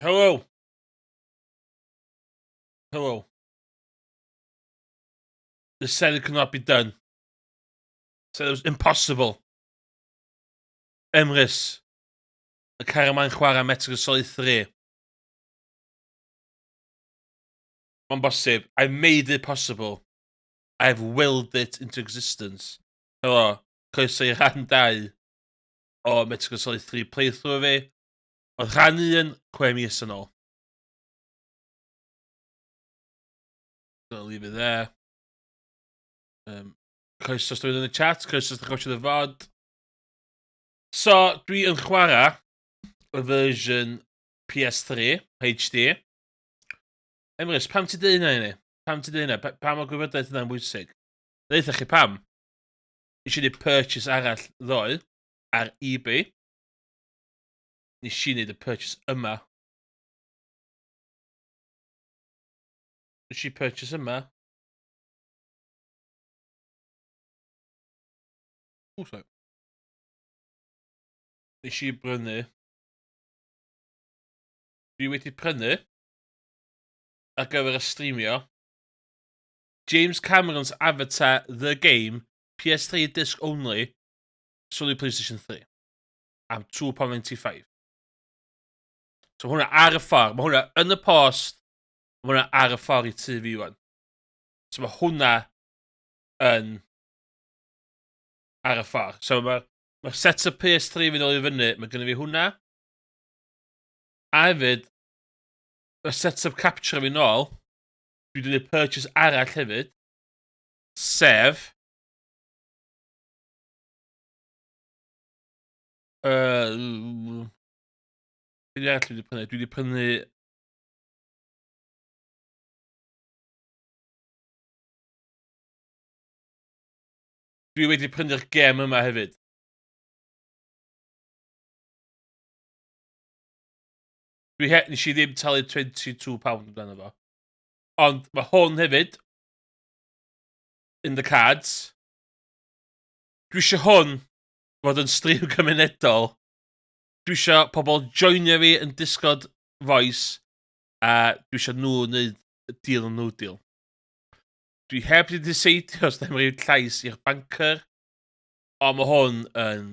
Hello. Hello. They said it could not be done. Said it was impossible. Emrys. Y Caraman chwarae MGS3. Ma'n bosib. I made it possible. I've willed it into existence. Helo. Croeso i rhan 2 o MGS3 playthrough fi. Oedd rhan 1 6 mis yn ôl. Gonna leave it there. Croeso os dwi'n yn y chat. Croeso os dwi'n gwachio y fod. So, dwi yn chwarae y version PS3 HD. Emrys, pam ti dweud hynna i ni? Pam ti dweud hynna? Pam o gwybodaeth yna'n bwysig? Ddeitha chi pam? Nes i ni purchase arall ddoe ar eBay. Nes i wneud y purchase yma. Nes i purchase yma. Sorry. Nes i brynu. Dwi wedi prynu ar gyfer y streamio James Cameron's Avatar The Game PS3 disc only solely PlayStation 3 am £2.95. So hwnna ar y ffordd. Mae hwnna yn y post. Mae hwnna ar y ffordd i TV 1. So mae hwnna yn ar y ffordd. So mae set up PS3 fi'n ôl i fyny. Mae gynnu fi hwnna. A hefyd, mae set up capture fi'n ôl. Dwi wedi gwneud purchase arall hefyd. Sef Be arall dwi wedi prynu? Dwi wedi prynu Dwi wedi prynu'r gem yma hefyd. Nes i ddim talu £22 amdano fo. Ond mae hwn hefyd in the cards. Dwi eisiau hwn fod yn stream cymunedol. Dwi eisiau pobl joinio fi yn Discord voice a dwi eisiau nhw wneud deal and no deal. Dwi heb wedi deceidio os ddim rhaid llais i'r banker. Ond mae hwn yn...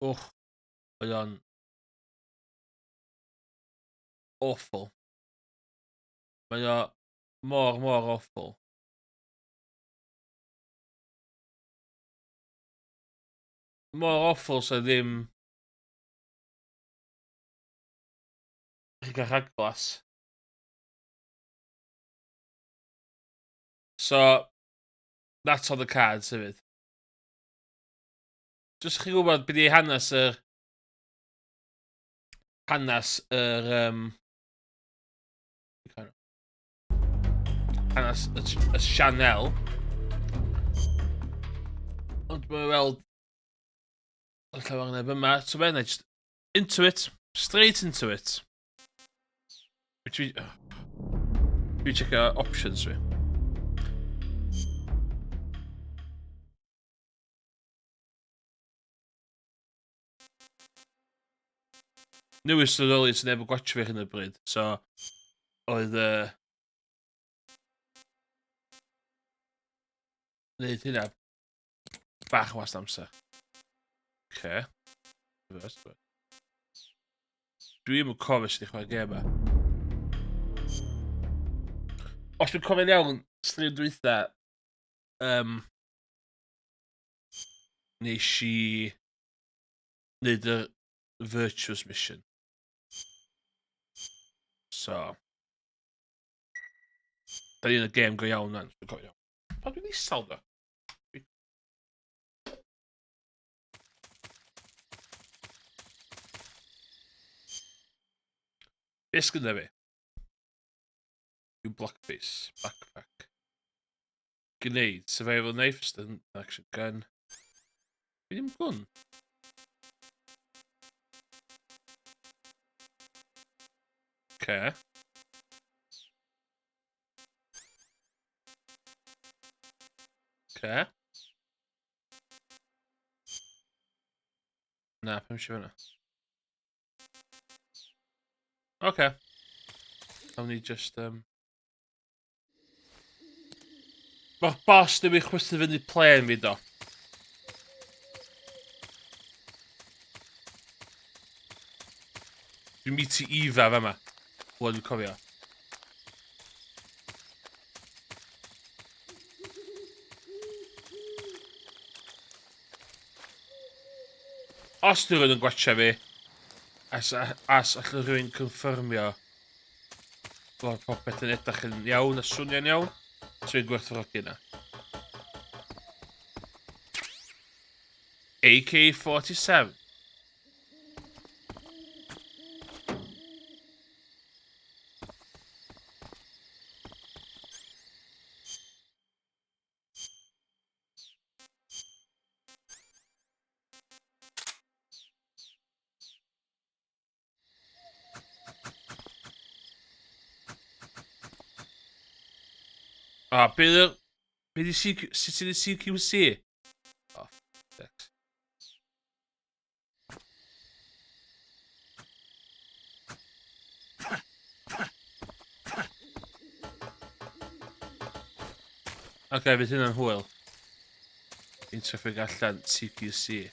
Mae o'n... awful. Mae o mor awful. Mor awful so ddim... Chi'n cael rhaglas. So, that's on the cards hefyd. Just chi'n gwybod beth i hanes yr... Hanes yr... Hanes y Chanel. Ond mae'n weld... Y llawer neb yma. So mae'n just... Into it. Straight into it. Which we... We check our options fi. Newis yr ôl sy'n efo gwatch fi hyn y bryd. So... Oedd... Neud hynna. Bach o wast amser. Oce. Dwi ddim yn cofio sydd i chwarae gem yma. Os dwi'n cofio'n iawn, stream dwytha, nes i wneud y Virtuous Mission. So. Da ni'n y gem go iawn nan, dwi'n cofio. Pa dwi'n isal da? Be sgynna fi? New Blockface, Backpack. Grenade, Survival Knife, Stun, Action Gun. Fi ddim gwn. Okay. Okay. Na, pam eisiau fyna. Okay. Nawn ni just Mae'r boss ddim yn chwythu fyny plen fi do. Dwi'n meet i Eva fe yma. Wel, dwi'n cofio. Os dwi'n rhywun yn gwachio fi, as allan rhywun confirmio bod popeth yn edrych yn iawn a swnio'n iawn, so fi'n gwerthfawrogi yna. AK-47. Be di sut ydi CQC? Oh, thanks. Okay, fydd hynna'n hwyl. Fi'n traffig allan CQC.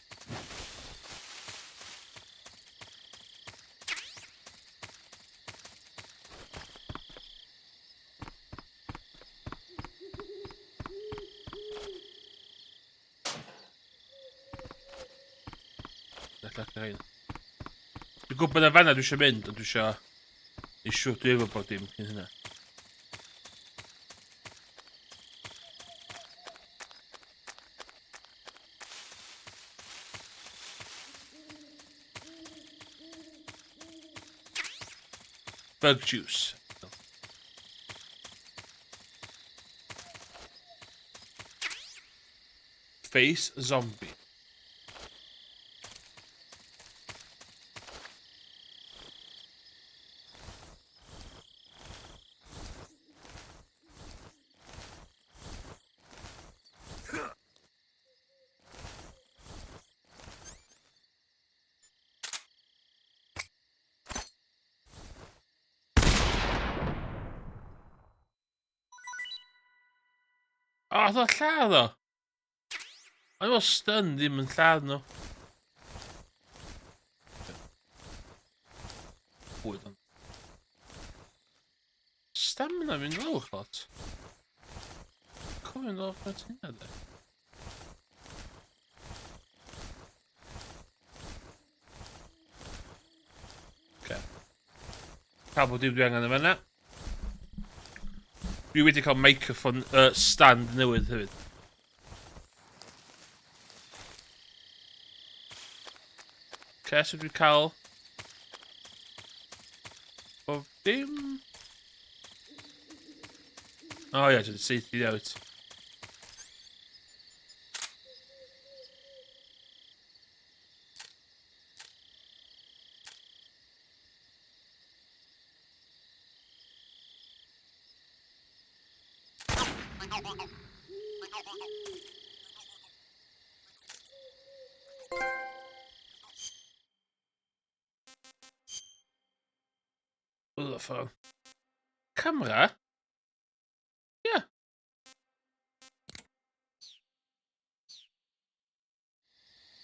Dwi'n gwybod na fanna dwi eisiau mynd, ond dwi eisiau... Dwi'n siŵr dwi efo bod dim cyn hynna. Bug juice. Face zombie. O, oedd o lladd o. Oedd o stun ddim yn lladd nhw. Bwyd ond. Stamina fi'n lawr lot. Cofio'n o'r beth hynna de. Okay. Cael bod dim dwi angen y fanna. Dwi wedi cael microphone stand newydd hefyd. Okay, so dwi'n cael... O dim... O ia, dwi'n seithi out. What the fuck? Camera? Yeah.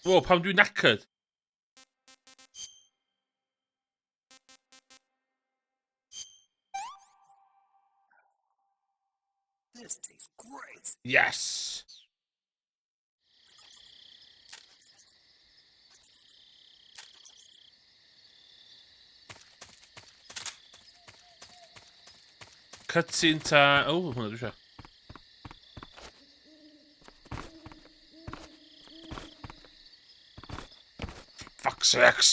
Whoa, pam dwi'n knackered? This tastes great. Yes. Cutscene ta... Oh, hwnna dwi'n siarad. Fuck's sakes.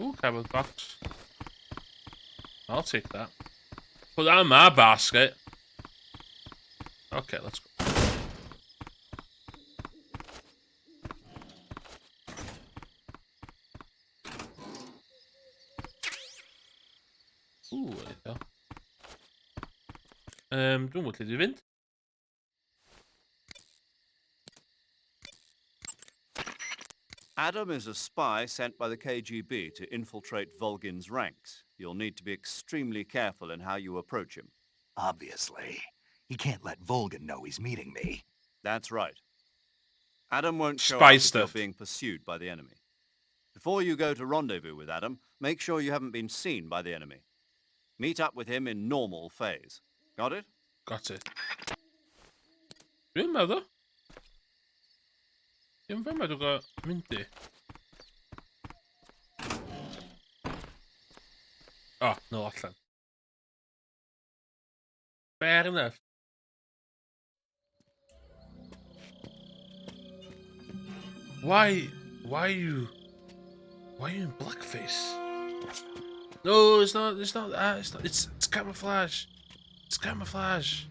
Ooh, cardboard box. I'll take that. Put that in my basket. Okay, let's go. Ooh, there you go. Dwi'n mwyn lle dwi'n fynd. Adam is a spy sent by the KGB to infiltrate Volgin's ranks. You'll need to be extremely careful in how you approach him. Obviously. He can't let Volgin know he's meeting me. That's right. Adam won't show Spy up if you're stuff. being pursued by the enemy. Before you go to rendezvous with Adam, make sure you haven't been seen by the enemy. Meet up with him in normal phase. Got it? Got it. Dwi'n meddwl. Dwi'n meddwl go mynd i. Oh, no allan. Fair enough. Why are you in blackface? No, it's not that. It's camouflage. It's camouflage.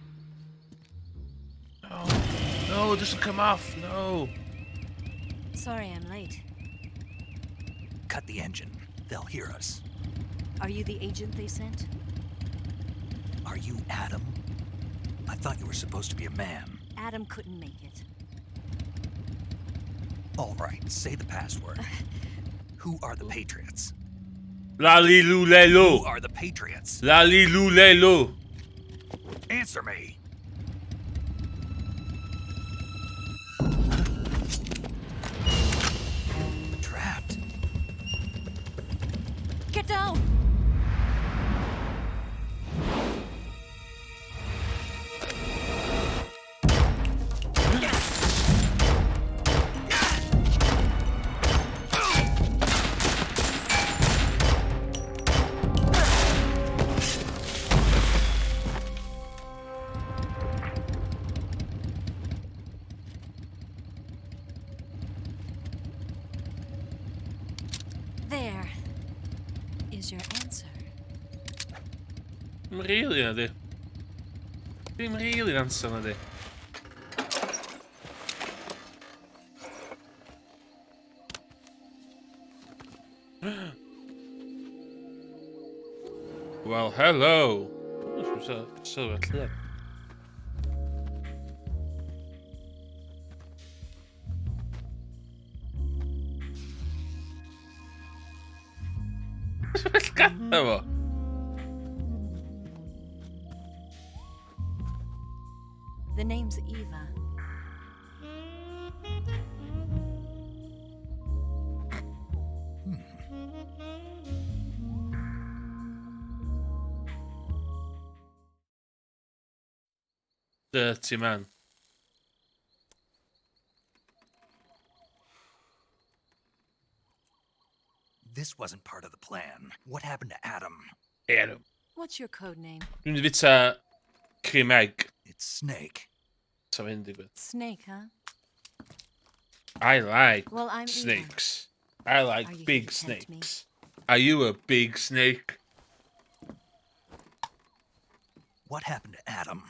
No, it doesn't come off. No. Sorry I'm late. Cut the engine. They'll hear us. Are you the agent they sent? Are you Adam? I thought you were supposed to be a man. Adam couldn't make it. All right, say the password. Who are the Patriots? Lalilulelo. Who are the Patriots? Lalilulelo. Answer me. Trapped. Get down! There is your answer. Dim rili na di. Dim rili answer na di. Well, hello. So clear. Efo. The name's Eva. Dirty man. This wasn't part of the plan. What happened to Adam? Adam. What's your code name? Dwi'n mynd i fita cream egg. It's Snake. So mynd i gwyd. Snake, huh? I like Well, I'm Eva. snakes. I like Are you big here to tempt me? snakes. Are you a big snake? What happened to Adam?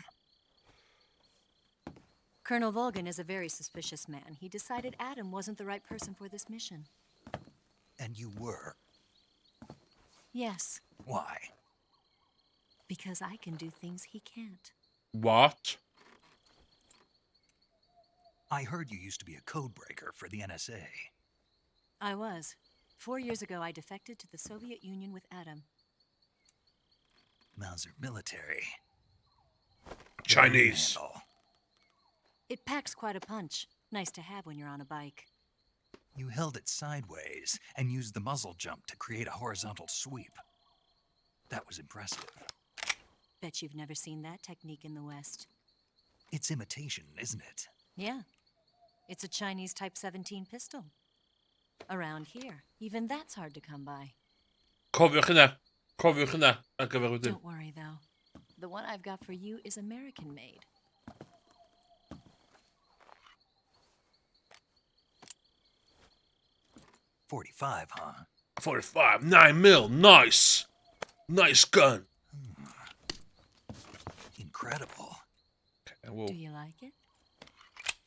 Colonel Volgin is a very suspicious man. He decided Adam wasn't the right person for this mission. And you were. Yes, Why? because I can do things he can't. What? I heard you used to be a codebreaker for the NSA. I was. 4 years ago, I defected to the Soviet Union with Adam. Mauser military. Chinese. Handle. It packs quite a punch. Nice to have when you're on a bike. You held it sideways and used the muzzle jump to create a horizontal sweep. That was impressive. Bet you've never seen that technique in the West. It's imitation, isn't it? Yeah. It's a Chinese Type 17 pistol. Around here, even that's hard to come by. Cofiwch yna. Cofiwch yna ar gyfer wedyn. Don't worry, though. The one I've got for you is American-made. .45, huh? 45, 9mm, nice. Nice gun. Incredible. Okay, whoa. Do you like it?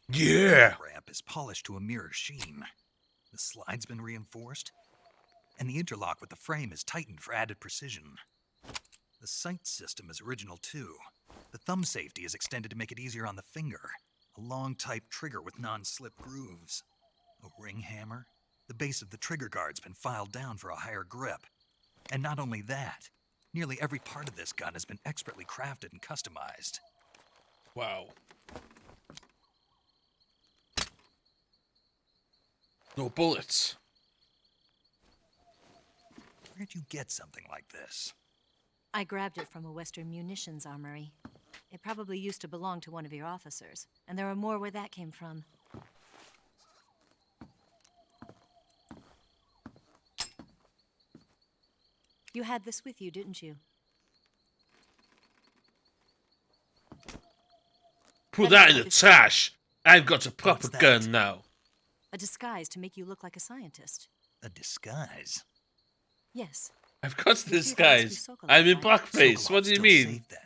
Yeah. The ramp is polished to a mirror sheen. The slide's been reinforced, and the interlock with the frame is tightened for added precision. The sight system is original too. The thumb safety is extended to make it easier on the finger. A long type trigger with non-slip grooves. A ring hammer. The base of the trigger guard's been filed down for a higher grip. And not only that, nearly every part of this gun has been expertly crafted and customized. Wow. No bullets. Where'd you get something like this? I grabbed it from a Western munitions armory. It probably used to belong to one of your officers, and there are more where that came from. You had this with you, didn't you? Put That that is in the what this trash. I've got a proper What's that? gun now. A disguise to make you look like a scientist. A disguise? Yes. I've got Did the you ask disguise. who Sokolov I'm in died? blackface. What Sokolov's do you still mean? safe then.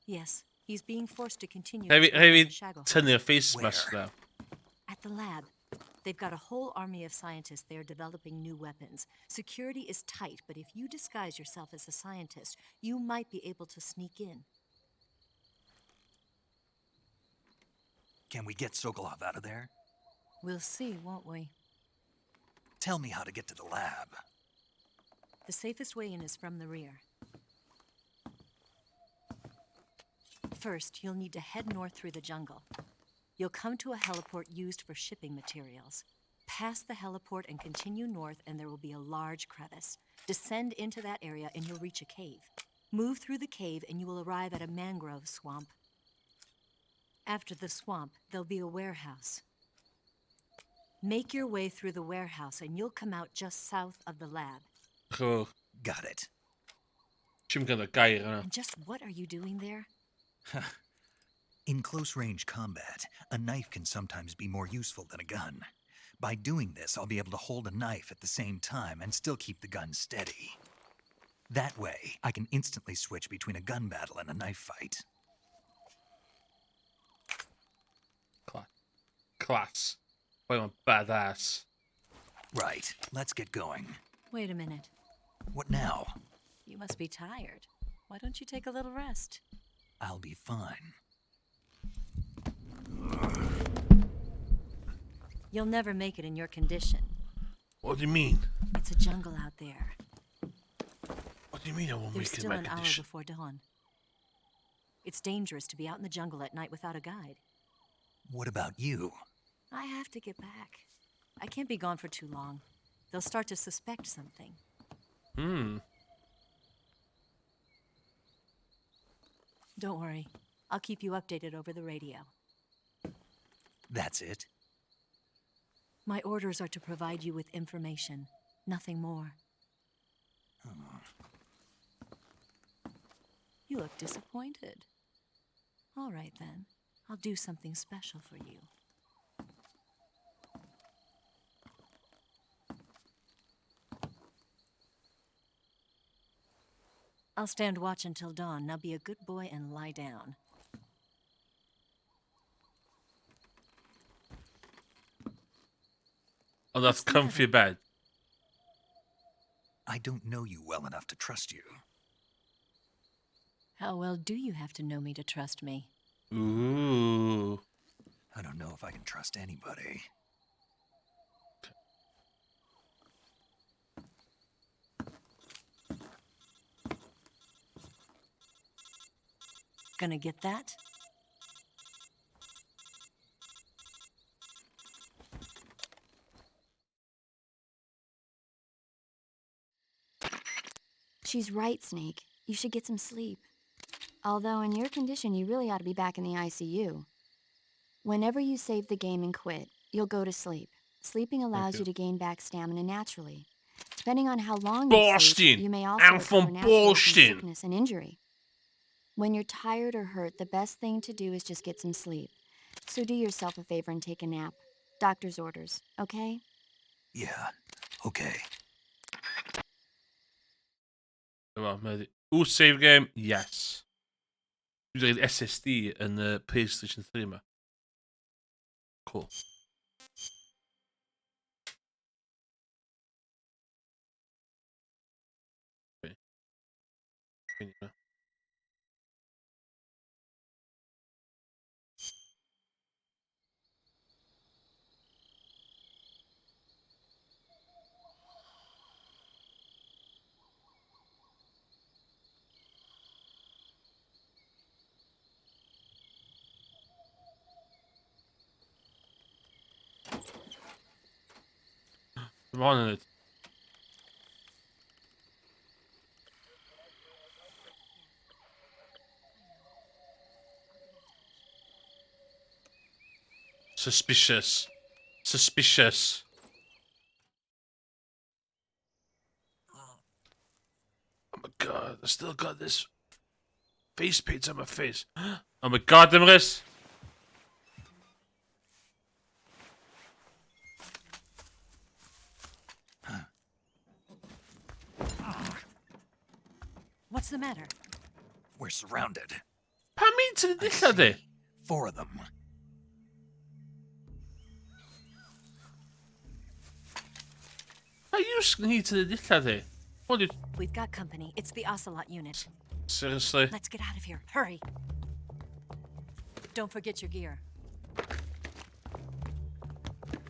Yes. He's being forced to continue Have his you, work on the have you Shago turn Hole. your face Where? smashed now? At the lab. They've got a whole army of scientists there developing new weapons. Security is tight, but if you disguise yourself as a scientist, you might be able to sneak in. Can we get Sokolov out of there? We'll see, won't we? Tell me how to get to the lab. The safest way in is from the rear. First, you'll need to head north through the jungle. You'll come to a heliport used for shipping materials. Pass the heliport and continue north, and there will be a large crevice. Descend into that area, and you'll reach a cave. Move through the cave, and you will arrive at a mangrove swamp. After the swamp, there'll be a warehouse. Make your way through the warehouse, and you'll come out just south of the lab. Gewoon, Got it. Jim kan er keieren. And just what are you doing there? In close-range combat, a knife can sometimes be more useful than a gun. By doing this, I'll be able to hold a knife at the same time and still keep the gun steady. That way, I can instantly switch between a gun battle and a knife fight. Class. I'm a badass. Right, let's get going. Wait a minute. What now? You must be tired. Why don't you take a little rest? I'll be fine. You'll never make it in your condition. What do you mean? It's a jungle out there. What do you mean I won't There's make it in still my an hour condition? before dawn. It's dangerous to be out in the jungle at night without a guide. What about you? I have to get back. I can't be gone for too long. They'll start to suspect something. Don't worry. I'll keep you updated over the radio. That's it? My orders are to provide you with information, nothing more. You look disappointed. All right, then. I'll do something special for you. I'll stand watch until dawn. Now be a good boy and lie down. Oh, that's What's the comfy matter? bed. I don't know you well enough to trust you. How well do you have to know me to trust me? Ooh. I don't know if I can trust anybody. Gonna get that? She's right, Snake. You should get some sleep. Although in your condition, you really ought to be back in the ICU. Whenever you save the game and quit, you'll go to sleep. Sleeping allows you. you to gain back stamina naturally. Depending on how long you Boston. sleep, you may also I'm recover from naturally from Boston. sickness and injury. When you're tired or hurt, the best thing to do is just get some sleep. So do yourself a favor and take a nap. Doctor's orders, okay? Yeah, okay. Jawel, maar save game? Yes. Nu zeg je de SSD en de PlayStation 3, maar... Cool. Okay. Ik weet niet meer. Come on in it. Suspicious. Suspicious. Oh my god, I still got this face paint on my face. Oh my god, Demaris! What's the matter? We're surrounded. Pa min til I dilla di? see 4 of them. Pa just ni til dilla di? What did... We've got company. It's the Ocelot unit. Seriously? Let's get out of here. Hurry. Don't forget your gear.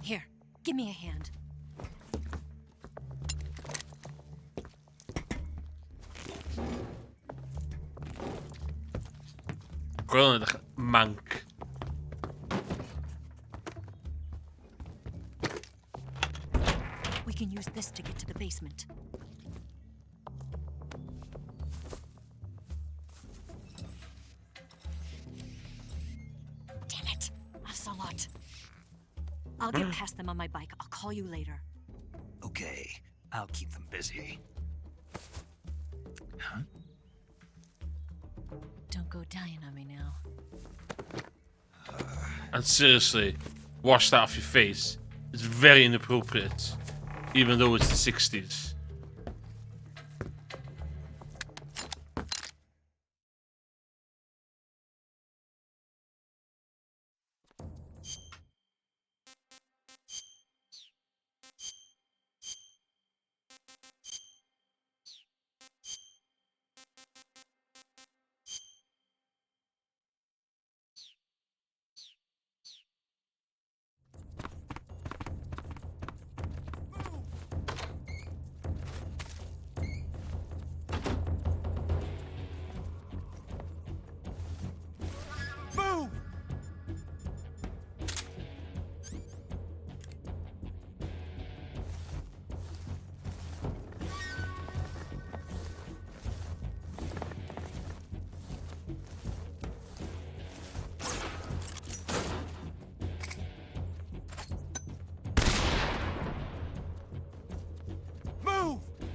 Here, give me a hand. Gwrdd mank. We can use this to get to the basement. Damn it, Ocelot. I'll get past them on my bike. I'll call you later. Okay, I'll keep them busy. Huh? Don't go dying on me now. And seriously, wash that off your face. It's very inappropriate. Even though it's the 60s.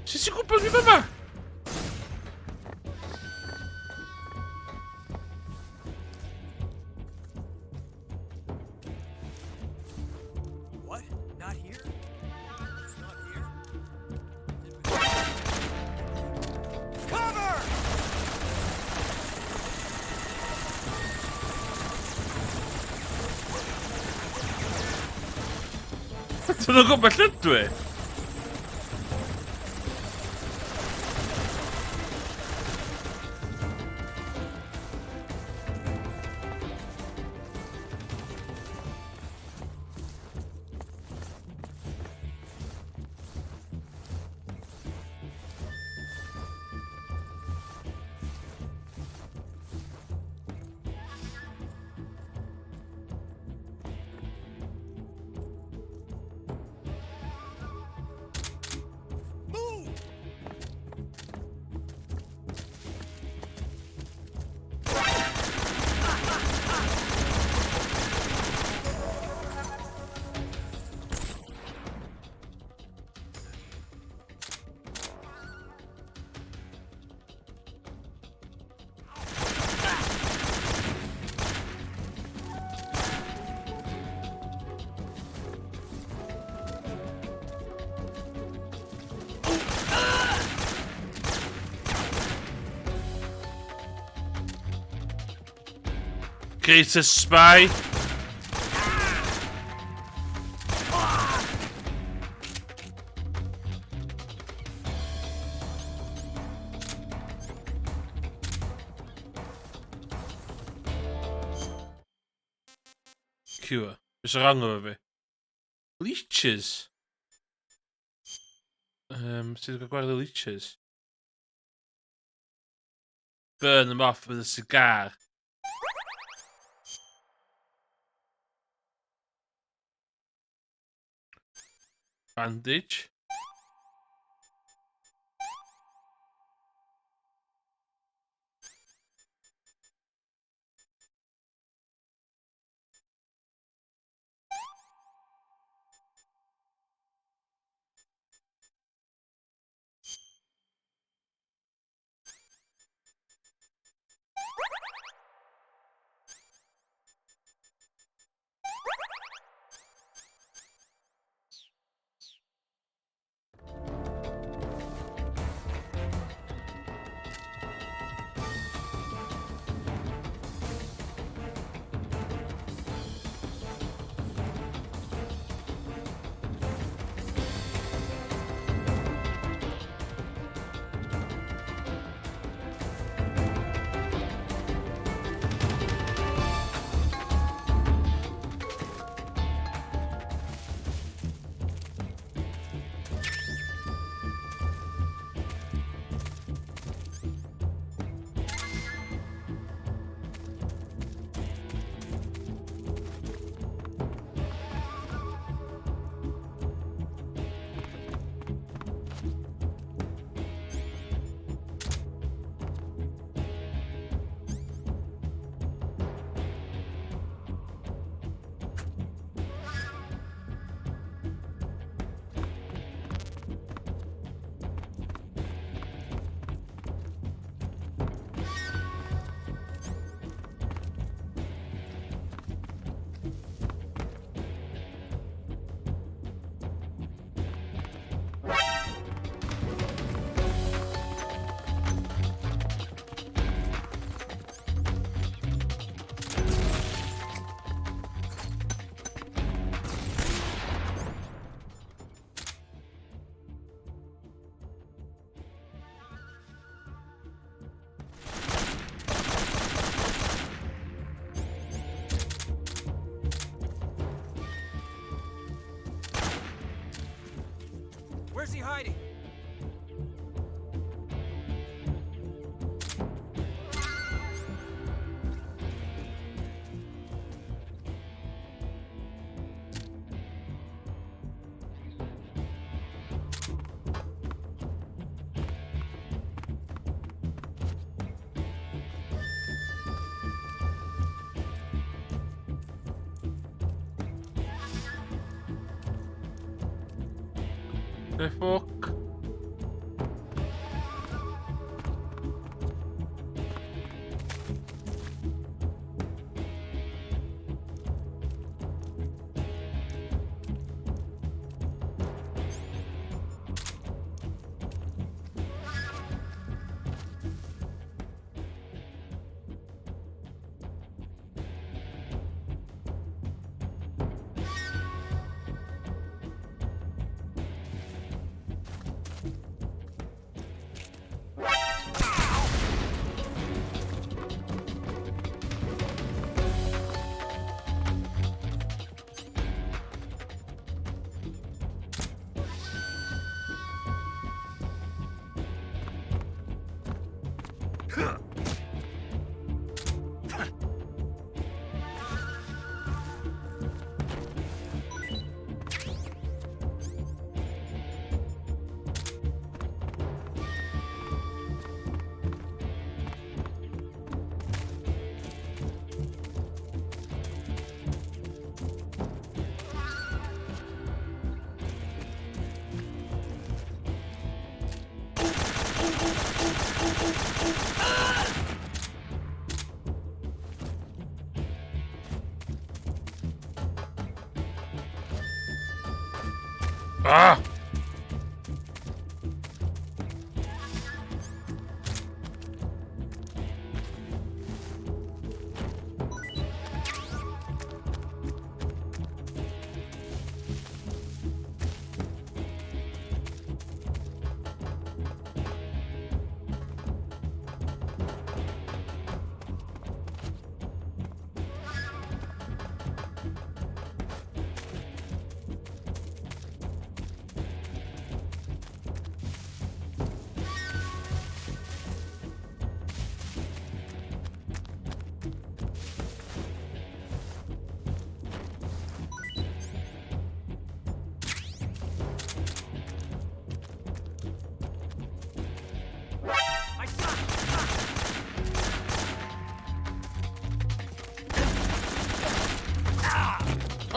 Sut ti'n gwybod fi fyma? What? Not here? It's not here? Cover! Ti'n gwybod beth ydw i? Greatest spy. Cure. Is er wrong efo fi? Leeches. Sydd wedi gwared y leeches? Burn them off with a cigar. Bandage. Where's he hiding? The fuck? Ah!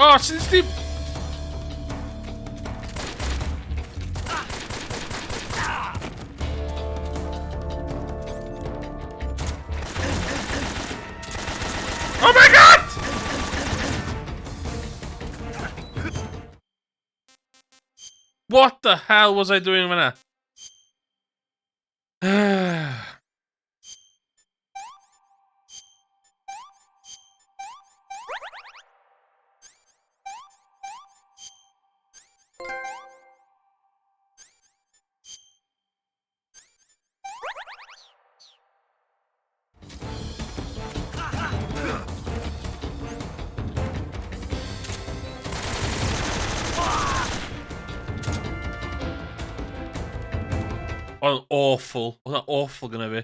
Oh, since the... Oh my god! What the hell was I doing when I... Oh, awful. What's that awful gonna be?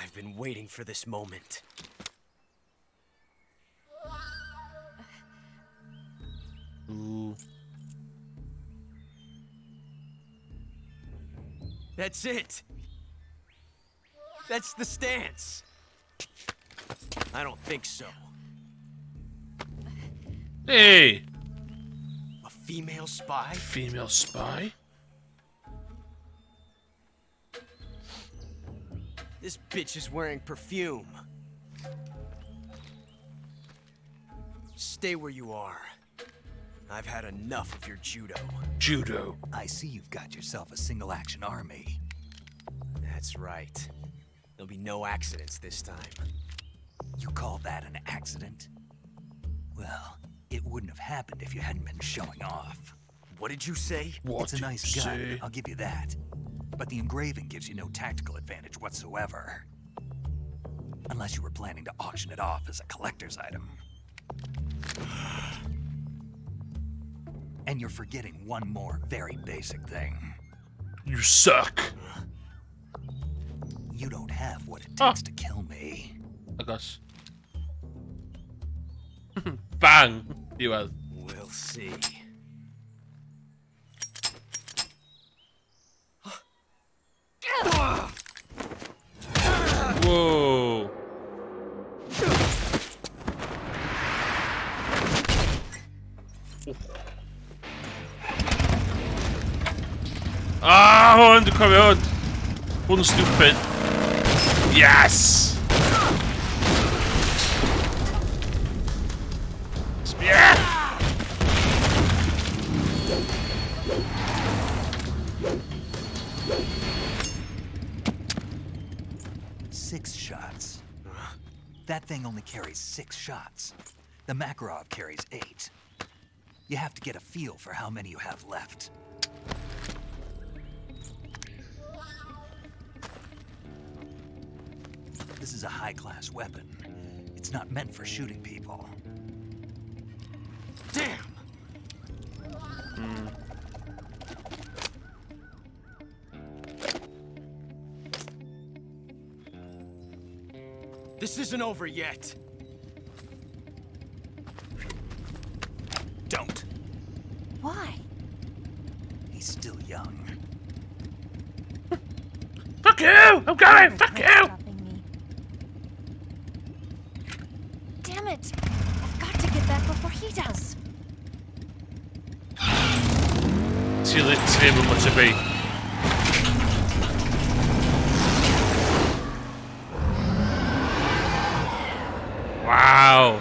I've been waiting for this moment. Ooh. That's it. That's the stance. I don't think so. Hey! A female spy? Female spy? This bitch is wearing perfume. Stay where you are. I've had enough of your judo. Judo. I see you've got yourself a single-action army. That's right. There'll be no accidents this time. You call that an accident? Well, it wouldn't have happened if you hadn't been showing off. What did you say? What It's a did nice you gun, say? I'll give you that. But the engraving gives you no tactical advantage whatsoever. Unless you were planning to auction it off as a collector's item. And you're forgetting one more very basic thing. You suck. You don't have what it Ah. takes to kill me. I guess. Bang! You have. We'll see. Whoa! Ah, hon, du kommer ut! Hon är stupid. Yes! Yeah! Six shots. That thing only carries 6 shots. The Makarov carries 8. You have to get a feel for how many you have left. This is a high-class weapon. It's not meant for shooting people. Damn! This isn't over yet. Don't. Why? He's still young. Fuck you! I'm going! Fuck you! Stopping me. Damn it! I've got to get back before he does. See him much to be. Wow.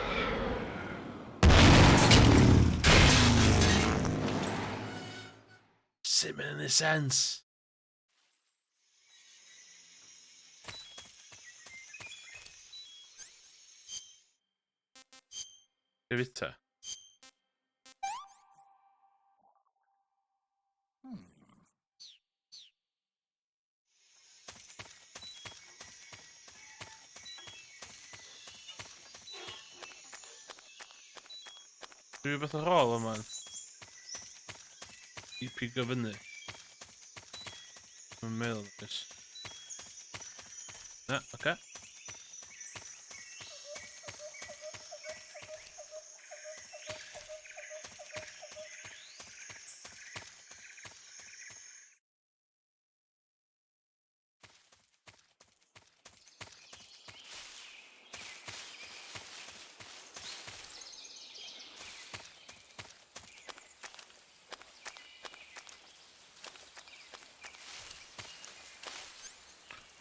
Simming in a sense. Vite. Doe je wat een rollen, man. Die pieken winnen. Mijn mail is. Ja, oké.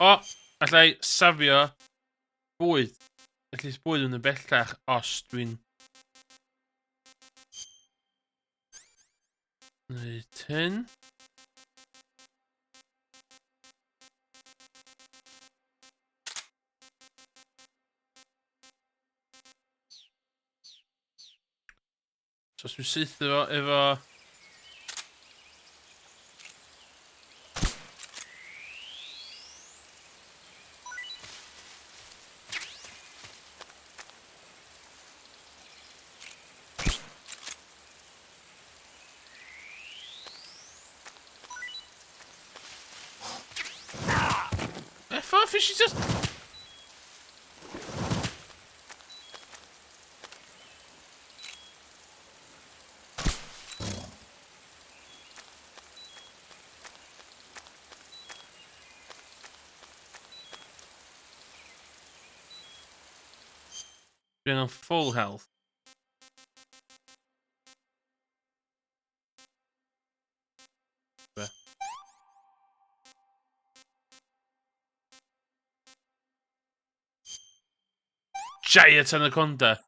O! Allai safio bwyd. Felly bwyd yn y bellach os dwi'n... Neud hyn. So os dwi'n saethu fo efo... F off, is she just... Being on full health. Giant anaconda.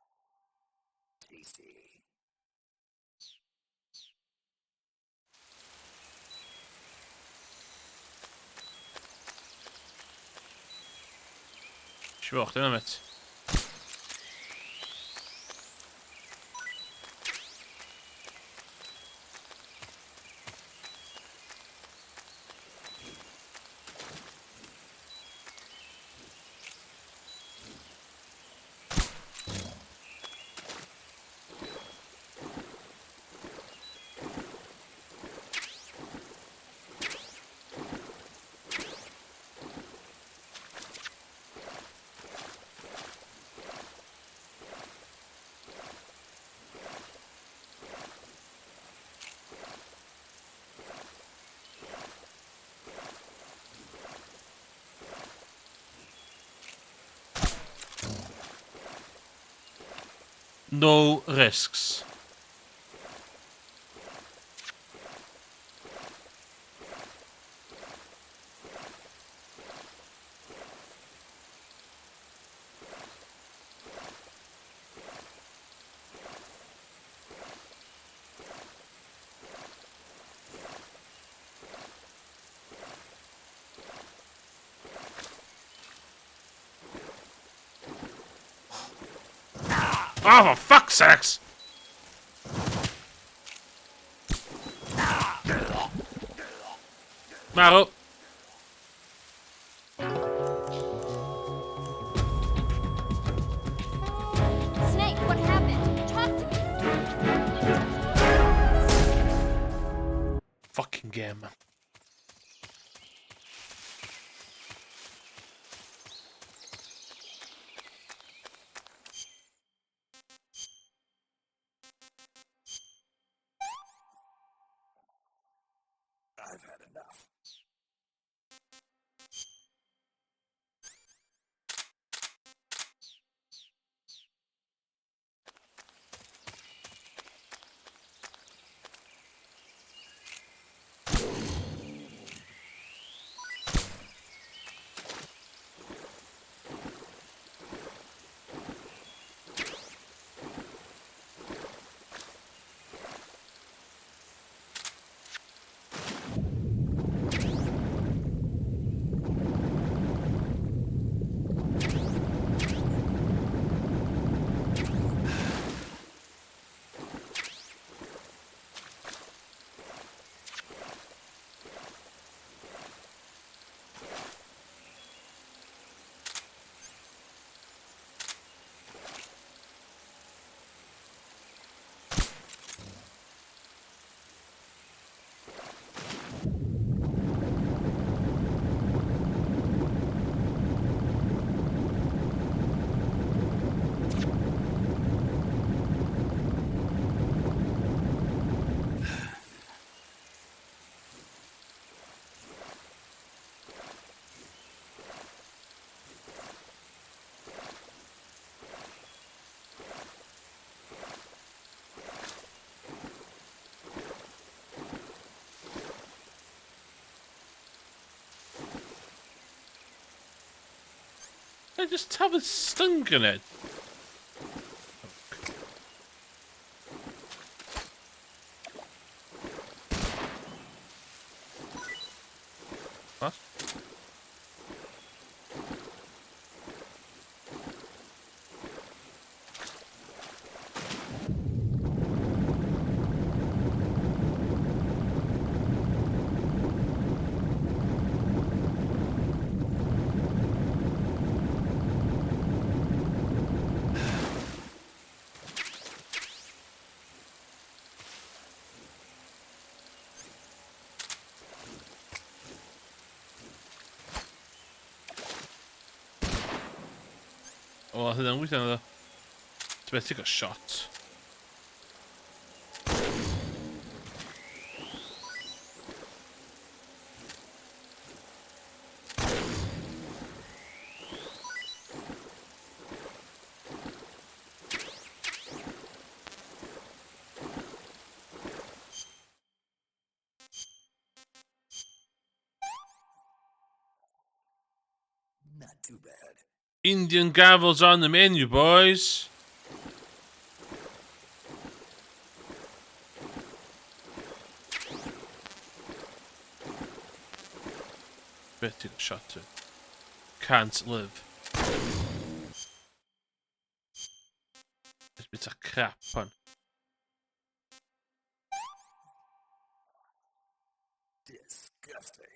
Wacht, hè, met. No risks. Oh, for fuck's sakes! Marrow. Snake, what happened? Talk to me. Fucking game. I've had enough. I just have a stung in it. What? Oh, I think we can. Let's take a shot. Not too bad. Indian gavels on the menu, boys. Better take a shot too. Can't live. This bit's a crap pun. Disgusting.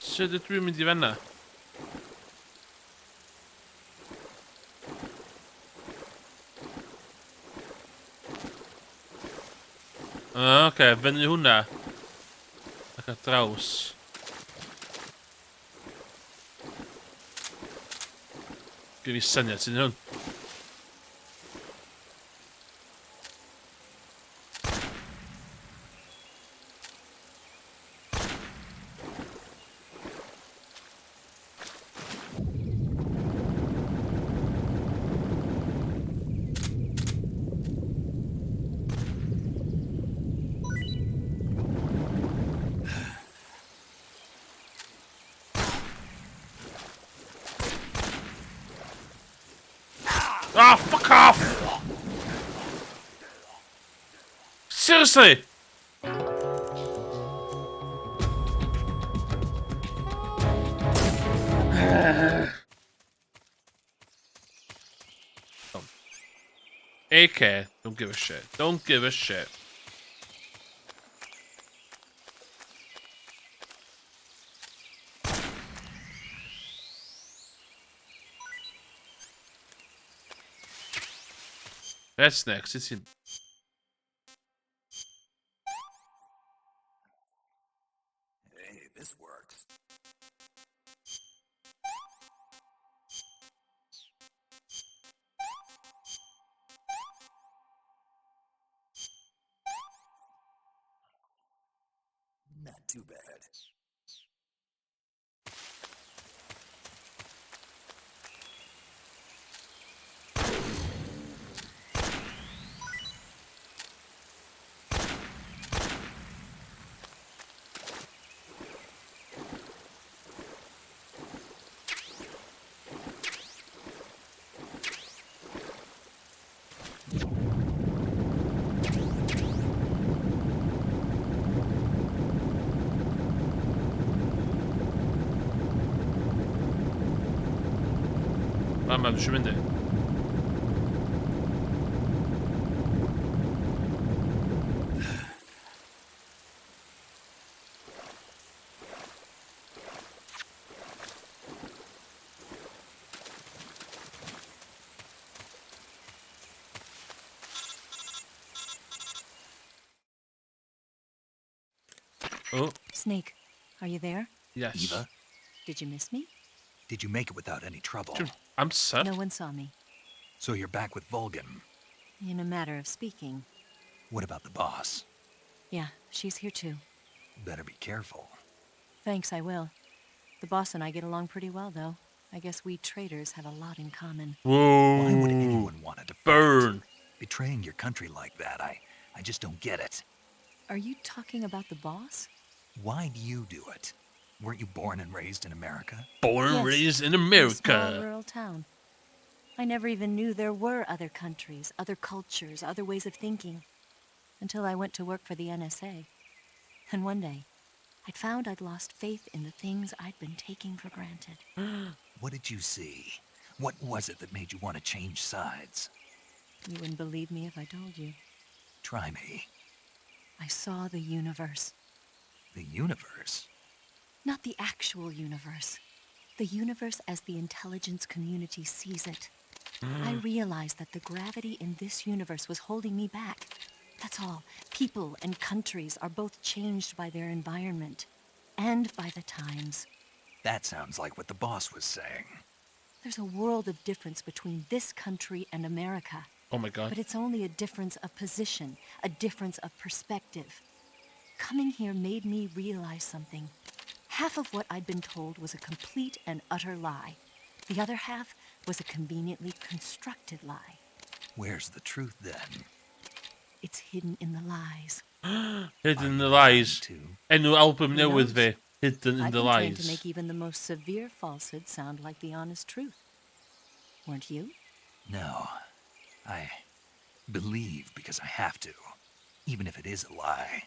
Så det tror jag med de vänner. Okej, vänner hundar. Jag kan traus. Ska vi sända sin hund? Ah, fuck off! Seriously? AK, don't give a shit. Don't give a shit. That's next. It's in. Hey, this works. Not too bad. Ben düşümün de. Oh, Snake, are you there? yes. Eva, Did you miss me? did you make it without any trouble? I'm sick. No one saw me. So you're back with Vulcan. In a matter of speaking. What about the boss? Yeah, she's here too. Better be careful. Thanks, I will. The boss and I get along pretty well, though. I guess we traders have a lot in common. Why would Whoa. anyone want to defect? Burn. Betraying your country like that, I just don't get it. Are you talking about the boss? Why do you do it? Weren't you born and raised in America? Born Yes, raised in In a small America. rural town. I never even knew there were other countries, other cultures, other ways of thinking. Until I went to work for the NSA. And one day, I'd found I'd lost faith in the things I'd been taking for granted. What did you see? What was it that made you want to change sides? You wouldn't believe me if I told you. Try me. I saw the universe. The universe? Not the actual universe. The universe as the intelligence community sees it. I realized that the gravity in this universe was holding me back. That's all. People and countries are both changed by their environment and by the times. That sounds like what the boss was saying. There's a world of difference between this country and America. Oh my god. But it's only a difference of position, a difference of perspective. Coming here made me realize something. Half of what I'd been told was a complete and utter lie. The other half was a conveniently constructed lie. Where's the truth then? It's hidden in the lies. Hidden the Are you lies. lying too? En new album Who newydd knows? fi. Hidden in I've the been trained to lies. make even the most severe falsehood sound like the honest truth. Weren't you? No. I believe because I have to, even if it is a lie.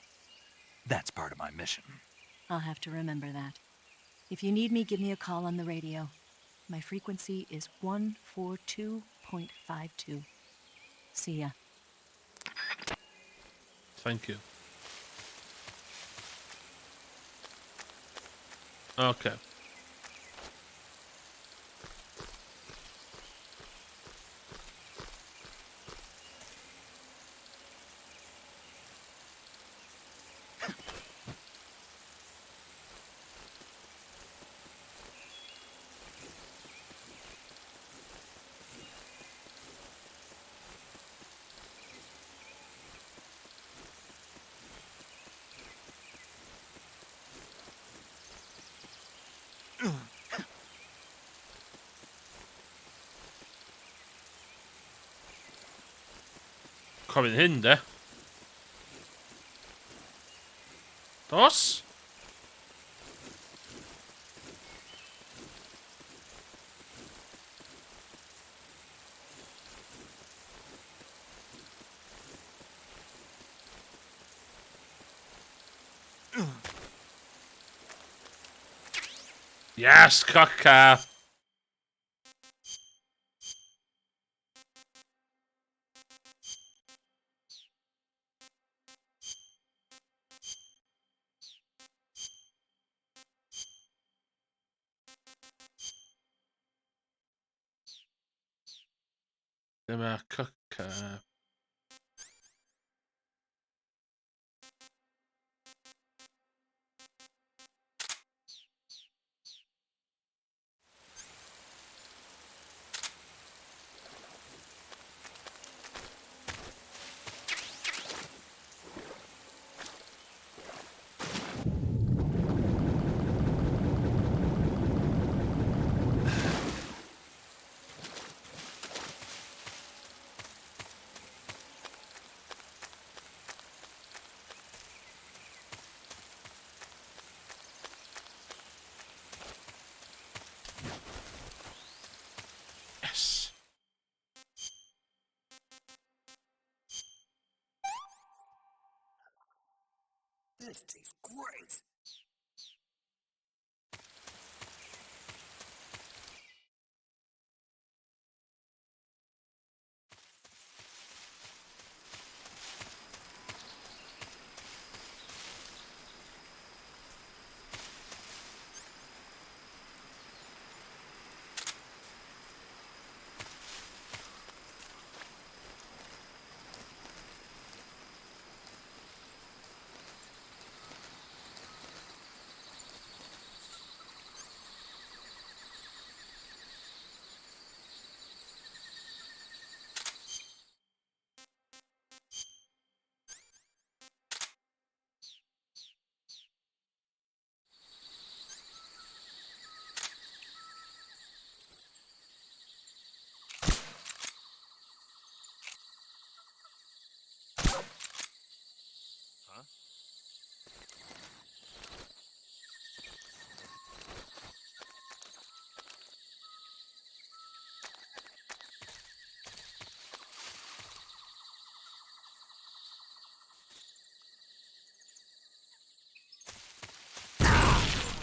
That's part of my mission. I'll have to remember that. If you need me, give me a call on the radio. My frequency is 142.52. See ya. Thank you. Okay. Coming in there. Dos? Yes, caca. Dyma caca. Yes. This tastes great.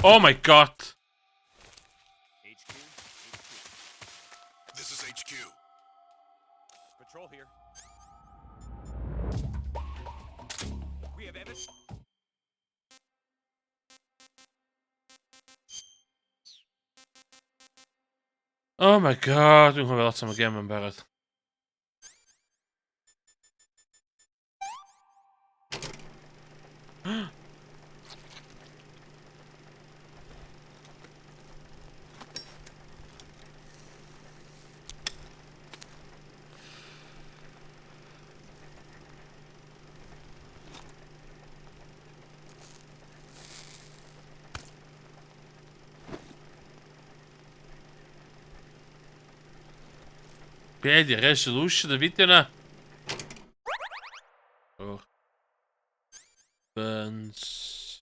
Oh my god. HQ. This is HQ. Patrol here. We have evidence. Oh my god. Dwi'n chofio lot am y gem yn barod. Be' di resolution y fideo na? Oh. Burns.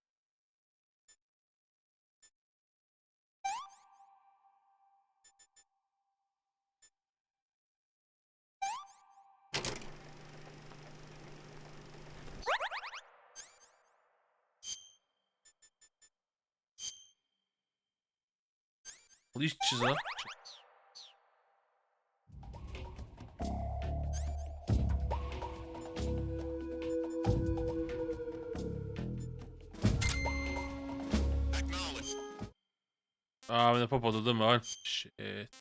Leeches up. Acknowledge. Ah, mae'n pobol dod yma wan. Shit.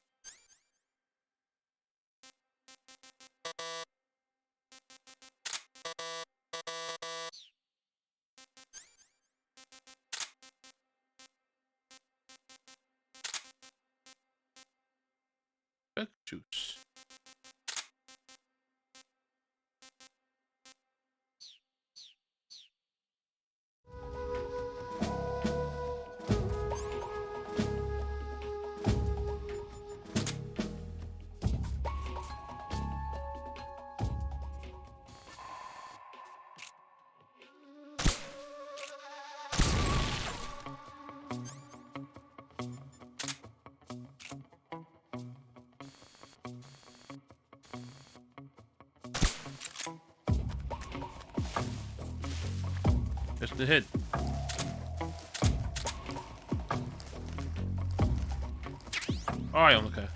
Bug juice. Just the hit. Oh, ja, oké.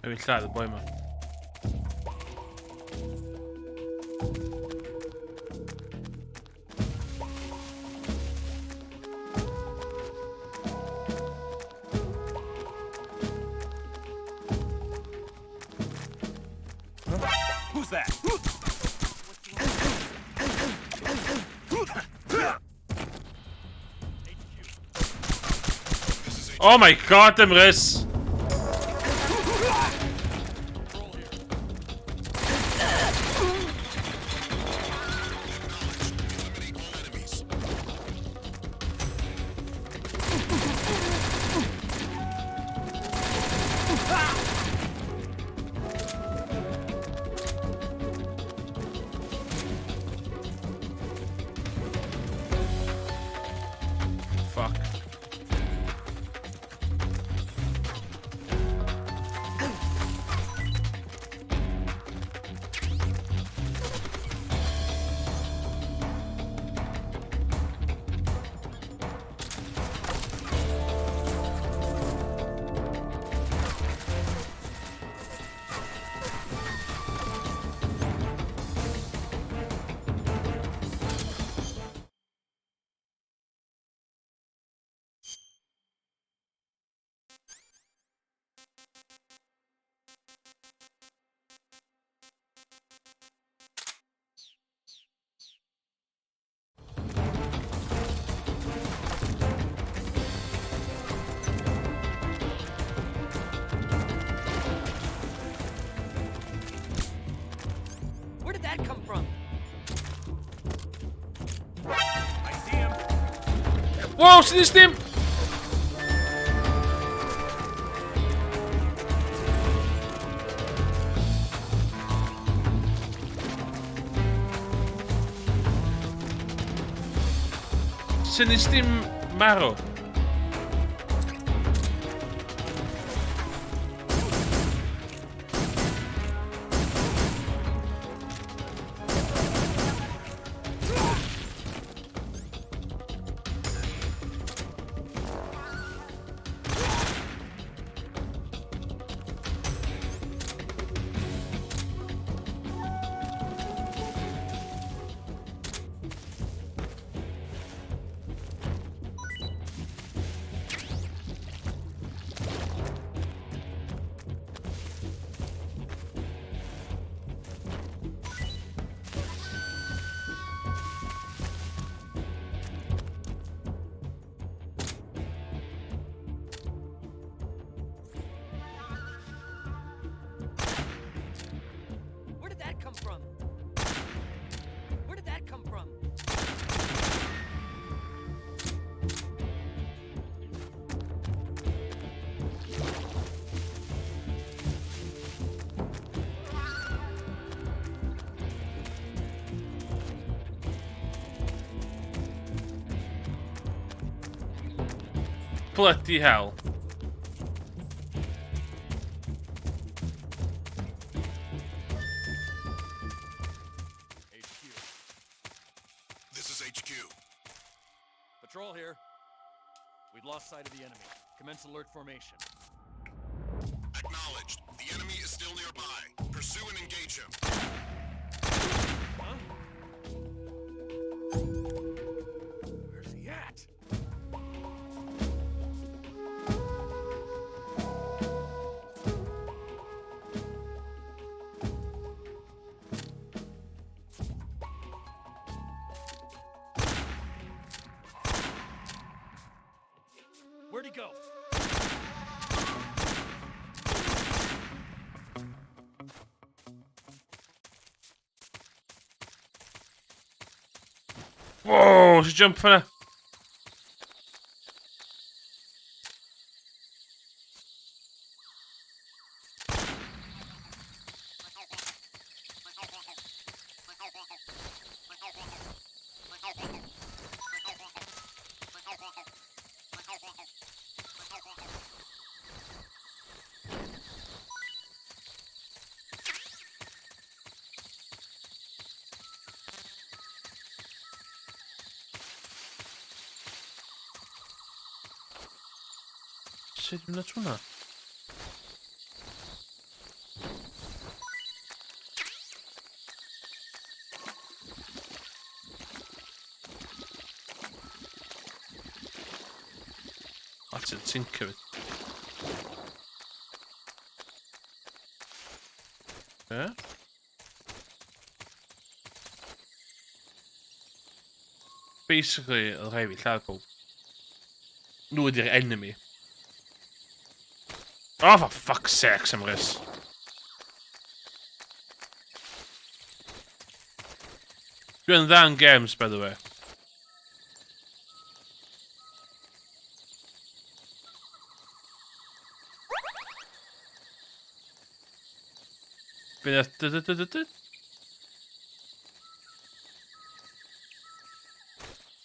Är vi klara, boj med. Who's that? Oh my god, dem Riss! Fuck. Where did that come from? I see him. Wow, siniz dem! Siniz dem Maro. Where did that come from? Where did that come from? Bloody hell. HQ. This is HQ. Patrol here. We've lost sight of the enemy. Commence alert formation. Acknowledged. The enemy is still nearby. Pursue and engage him. Huh? Where's he at? Where'd he go? Whoa, she jumped for her. Siedem na czuna. That's it, tinker it. Yeah. Basically, rhai fi lladd pob. Nhw ydi'r enemy. Oh, for fuck's sake, Cymrus. Dwi'n dda yn games, by the way.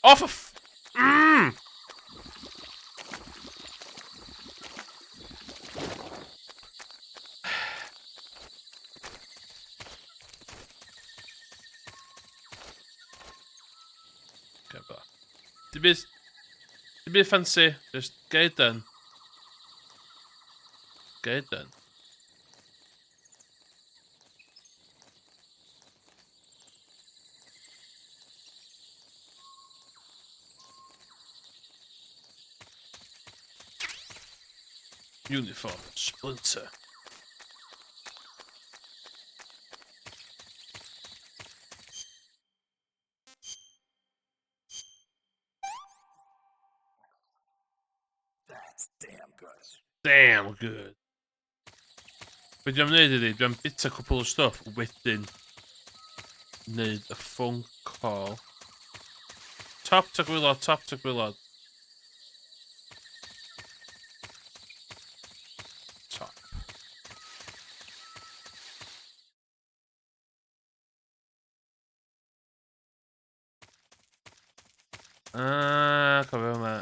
Oh, for Dim byd fancy, just get it done. Get it done. Uniform, splinter. That's damn good. Damn good. Be dwi'n neud ydi, dwi'n bita cwpl o stuff, wedyn neud y phone call. Top to gwylod, top to gwylod. Top. Cofio hwnna.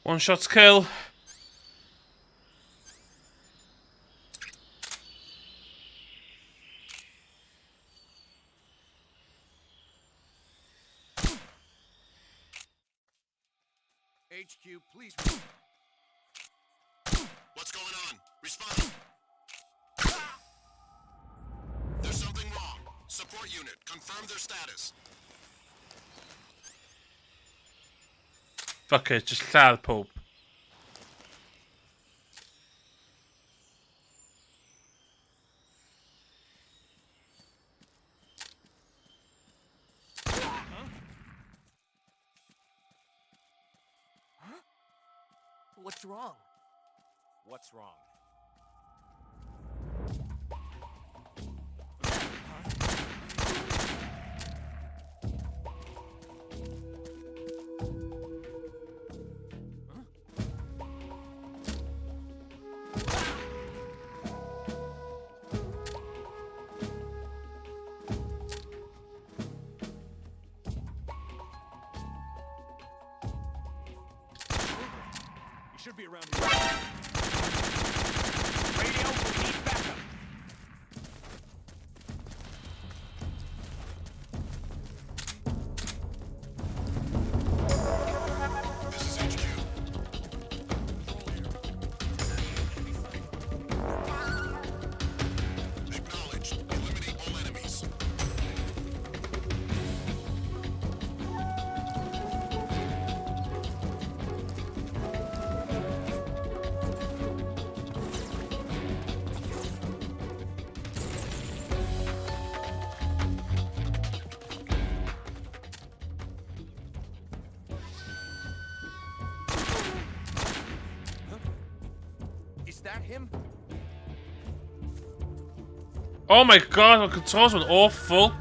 One shot kill. HQ, please. What's going on? Respond. There's something wrong. Support unit, confirm their status. Fuck it, just lladd pob. What's wrong? What's wrong? Should be around here. Radio, we need backup. This is HQ. Acknowledged. Eliminate all enemies. him? Oh my god, my controls went awful.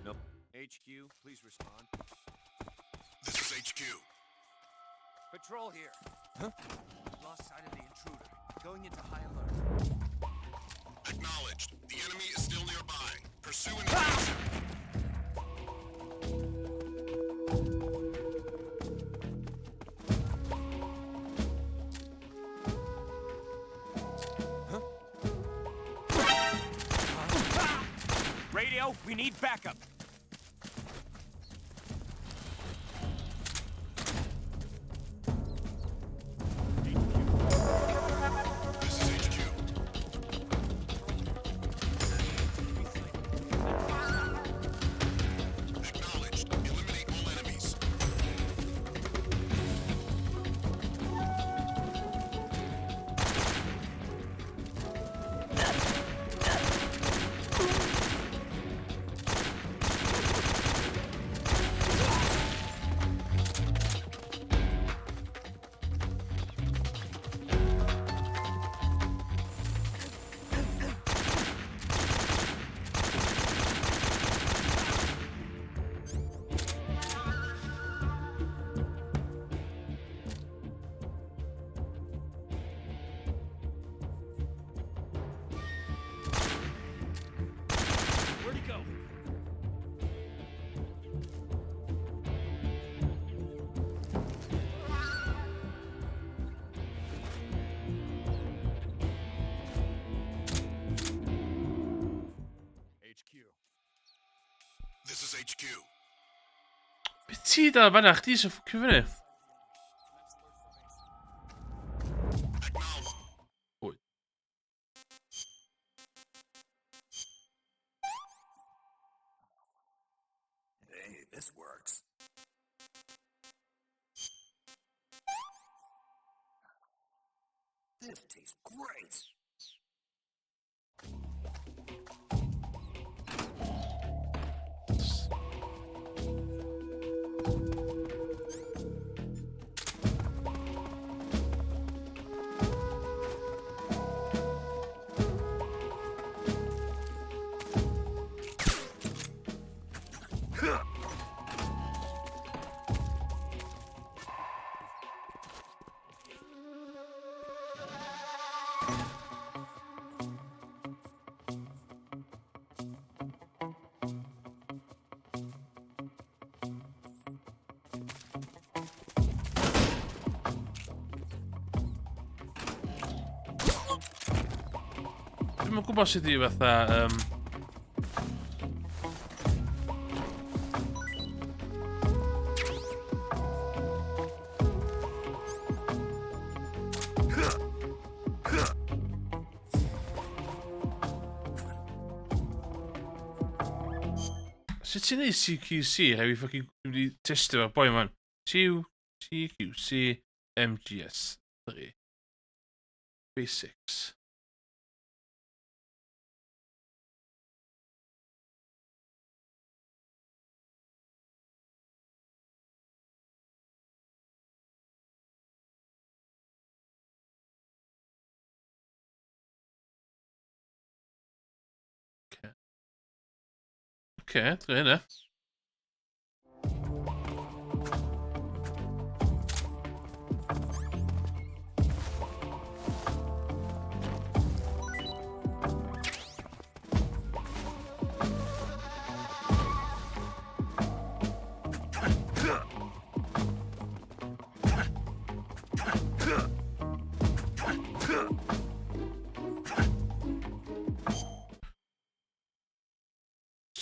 No. HQ, please respond. This is HQ. Patrol here. Huh? Lost sight of the intruder. Going into high alert. Acknowledged. The enemy is still nearby. Pursue and engage him. Radio, we need backup. This is HQ. Acknowledged. Eliminate all enemies. Where'd he go? HQ. This is HQ. Beth daar bijna die zo fucking winnen. Acknowledged. Oei. Hey, this works. This tastes great. Dwi'm yn gwybod sut i fatha sut ti'n neud CQC rhaid fi ffocin wedi testio fo'r boi man. CQC MGS3 Basics. Oce, dwi hynna.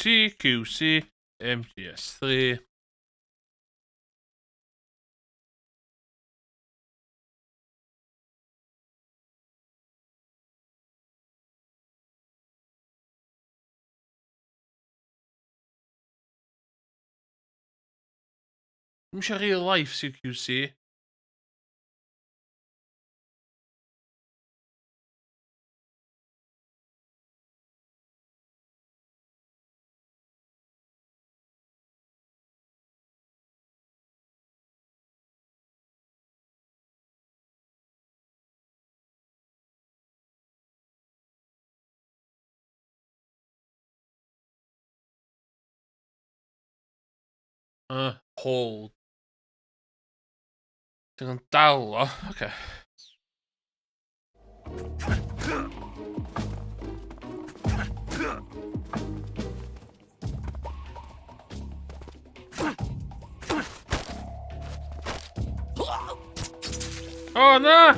CQC MGS3 Dim isio real life CQC. Hold. Ti'n yn dal o. Oce. O, na!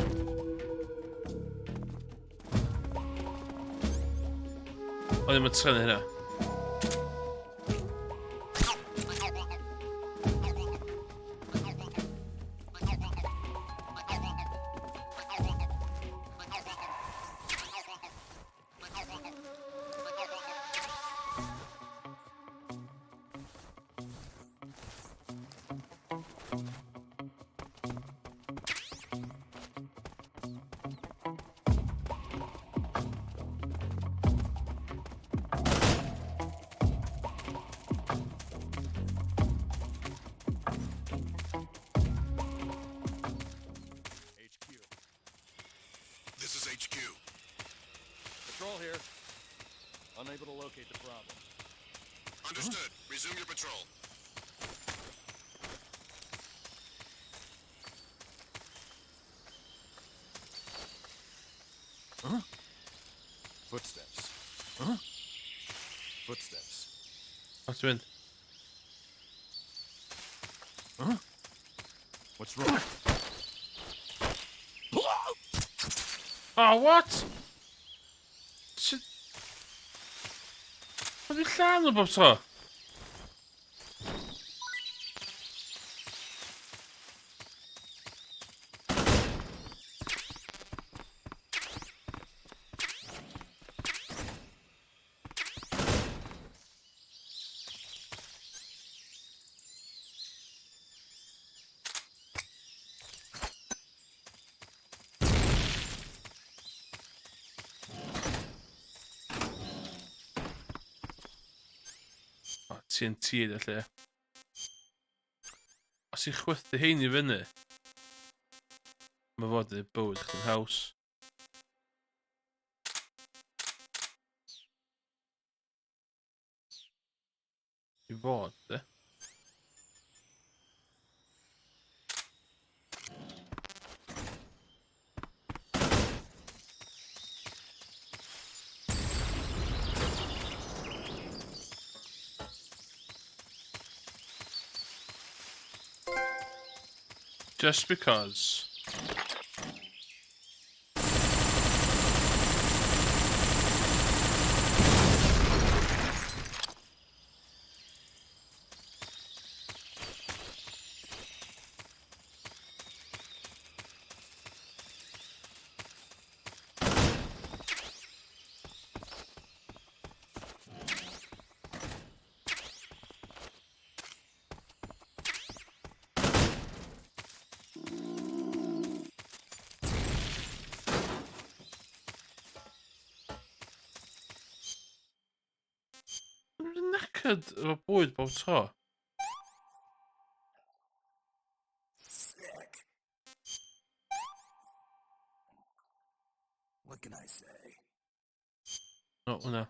O, ddim yn tynnu hynna. HQ. This is HQ. Patrol here. Unable to locate the problem. Understood. Resume your patrol. Footsteps. Footsteps. O, ti'n mynd? What's wrong? Oh, what? Sut... Oedd i llan o bob tro? O, TNT ydy lle. Os i chwythu hein i fyny, mae fod i bywyd chdi'n haws. I fod, de. Just because. Dwi'n knackered efo bwyd bob tro. What can I say? O, hwnna.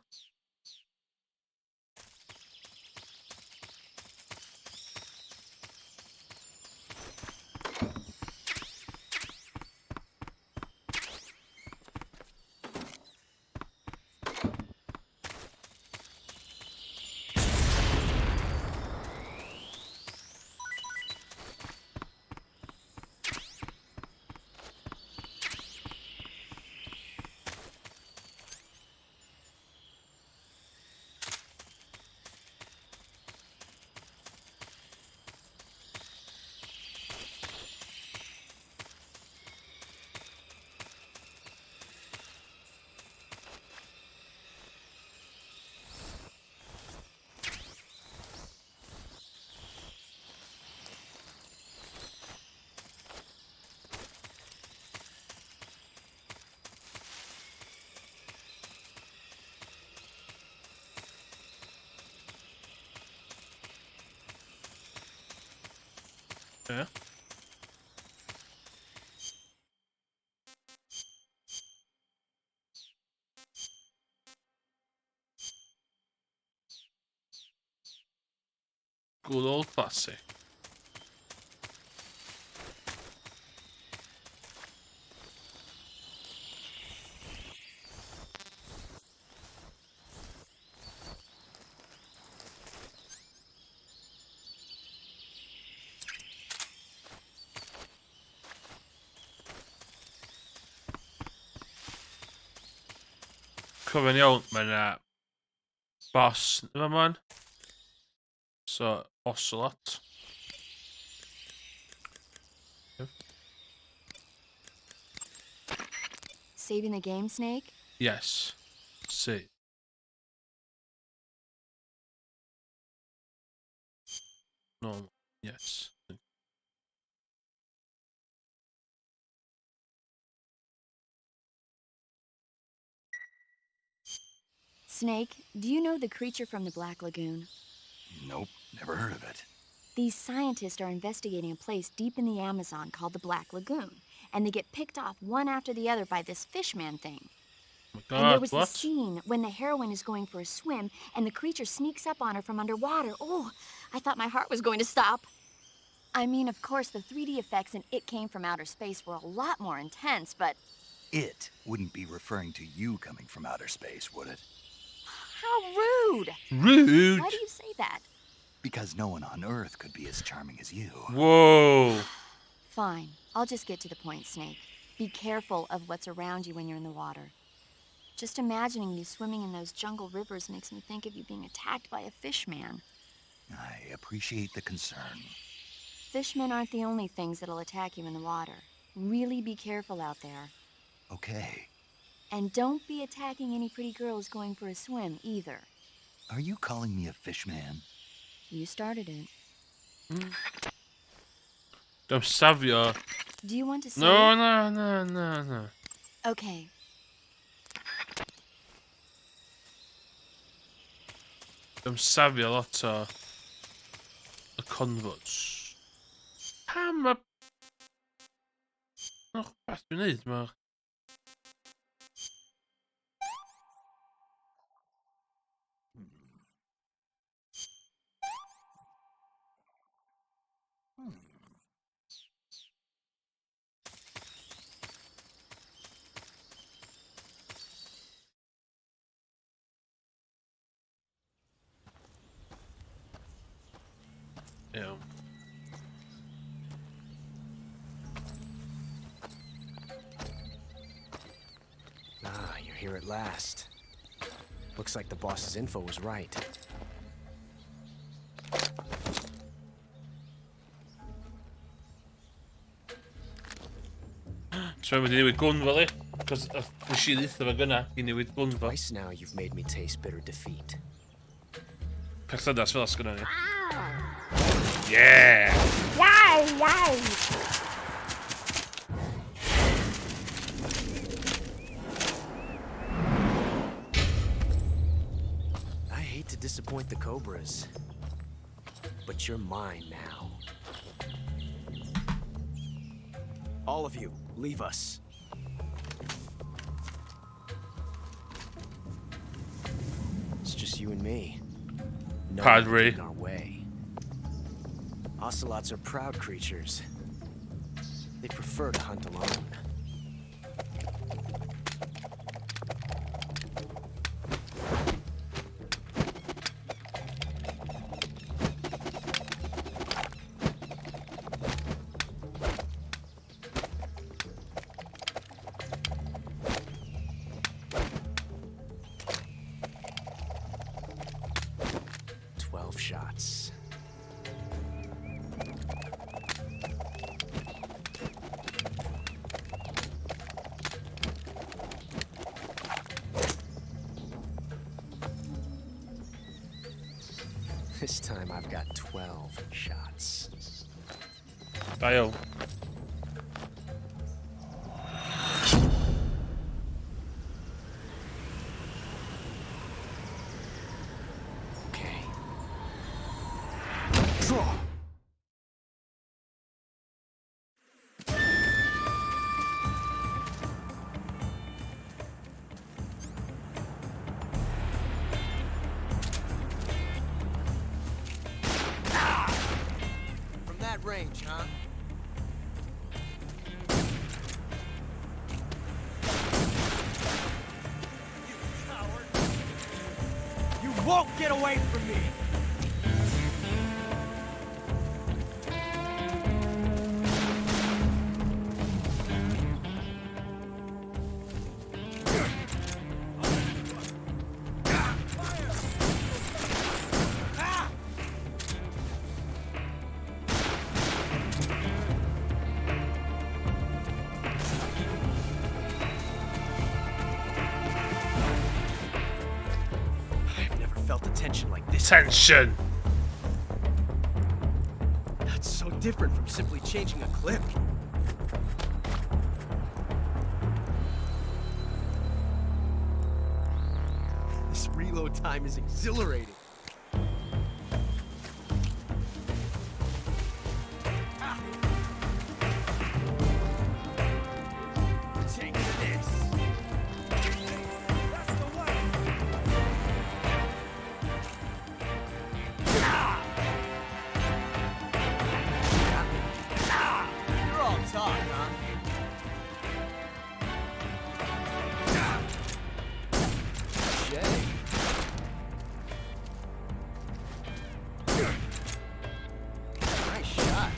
Ie. Good old classic. Cofyn iawn, mae yna boss yma man. So, ocelot. Saving the game, Snake? Yes. See. No. Yes. Snake, do you know the creature from the Black Lagoon? Nope, never heard of it. These scientists are investigating a place deep in the Amazon called the Black Lagoon, and they get picked off one after the other by this fishman thing. Oh my And there god, was what? this scene when the heroine is going for a swim and the creature sneaks up on her from underwater. Oh, I thought my heart was going to stop. I mean, of course, the 3D effects in It Came from Outer Space were a lot more intense, but It wouldn't be referring to you coming from outer space, would it? how rude! Rude. Why do you say that? Because no one on Earth could be as charming as you. Whoa. Fine, I'll just get to the point, Snake. Be careful of what's around you when you're in the water. Just imagining you swimming in those jungle rivers makes me think of you being attacked by a fishman. I appreciate the concern. Fishmen aren't the only things that'll attack you in the water. Really be careful out there. Okay. And don't be attacking any pretty girls going for a swim, either. Are you calling me a fishman? You started it. Don't safio. Do you want to say? No. Okay. Don't safio lot o y convots. Pam ma... Och, beth dwi'n neud, ma... Iawn. Ah, you're here at last. Looks like the boss's info was right. So wedi newid gwn fel i. Cos nes i dditha fe gyna i newid gwn fel. Twice now you've made me taste bitter defeat. Perthynas fel asgynna ni. Yeah! I hate to disappoint the Cobras, but you're mine now. All of you, leave us. It's just you and me. No one Padre. getting our way. Ocelots are proud creatures. They prefer to hunt alone. Shots. This time I've got 12 shots. Da iawn. Okay. Draw. range, huh? You won't get away from me! I've never felt a tension like this. Tension. That's so different from simply changing a clip. This reload time is exhilarating. Take this. That's the way. You're all talk, huh? Jay. Nice shot.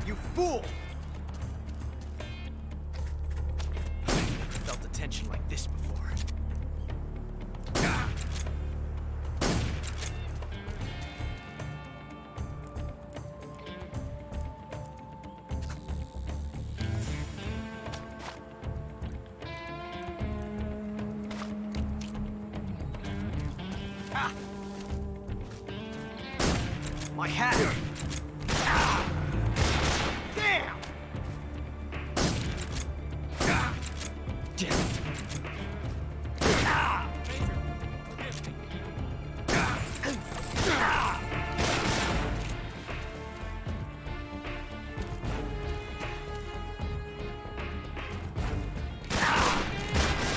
You fool! I've never felt a tension like this before. My hat! Damn! Damn it!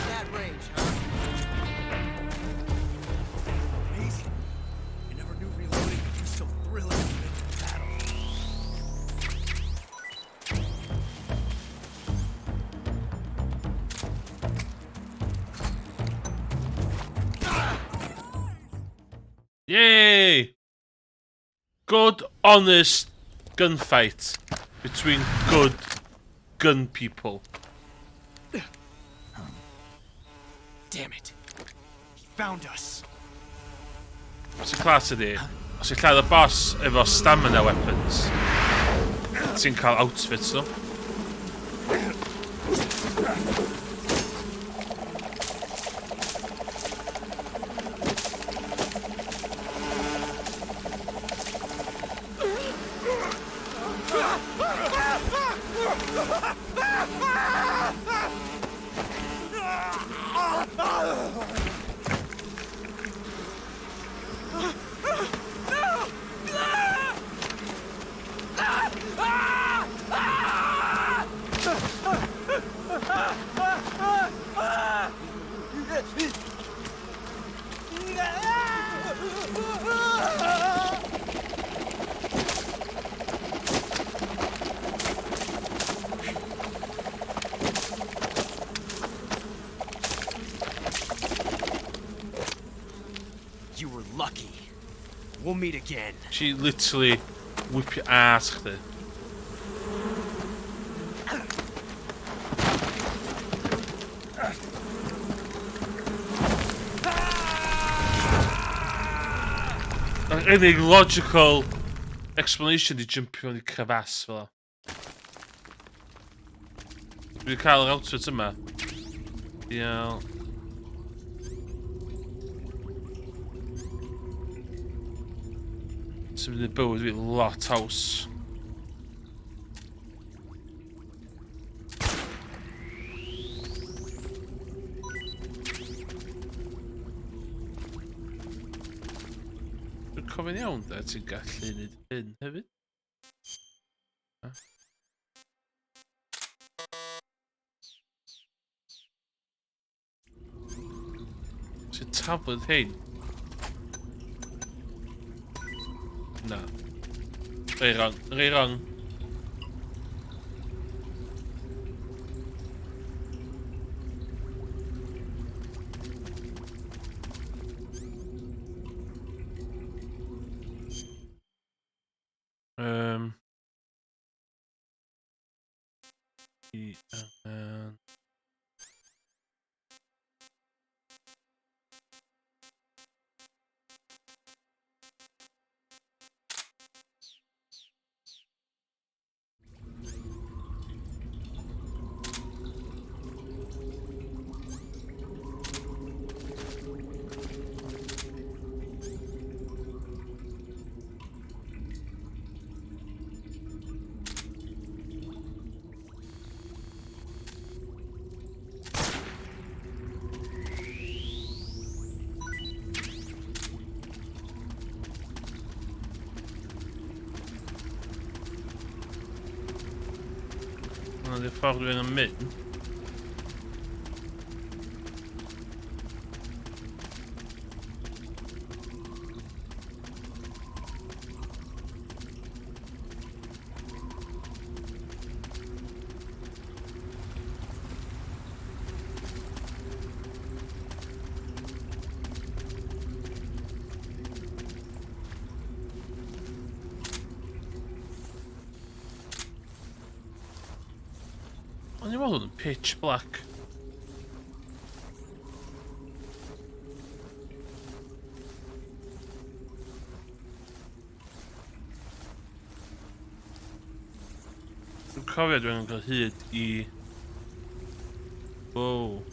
That range, huh? Amazing. I never knew reloading could be so thrilling in the middle of battle. Yay! Good, honest gunfight between good gun people. Damn it. He found us. Sy'n class ydi? Os yw'n cael y boss efo stamina weapons, ti'n cael outfits nhw. You were lucky. We'll meet again. She literally whip your ass chdi. Yr unig logical explanation di jumpio mewn i crefass fel 'a. Dwi wedi cael yr outfit yma. Dial. Sy'n mynd i bywyd fi lot haws. Dwi'n cofyn iawn da ti'n gallu neud hyn hefyd. Sy'n tafod hyn. Na. Rerun. Rerun. And det är farligare än min. Och det var pitch black. Nu cofio dwi'n cael hyd i... Wow.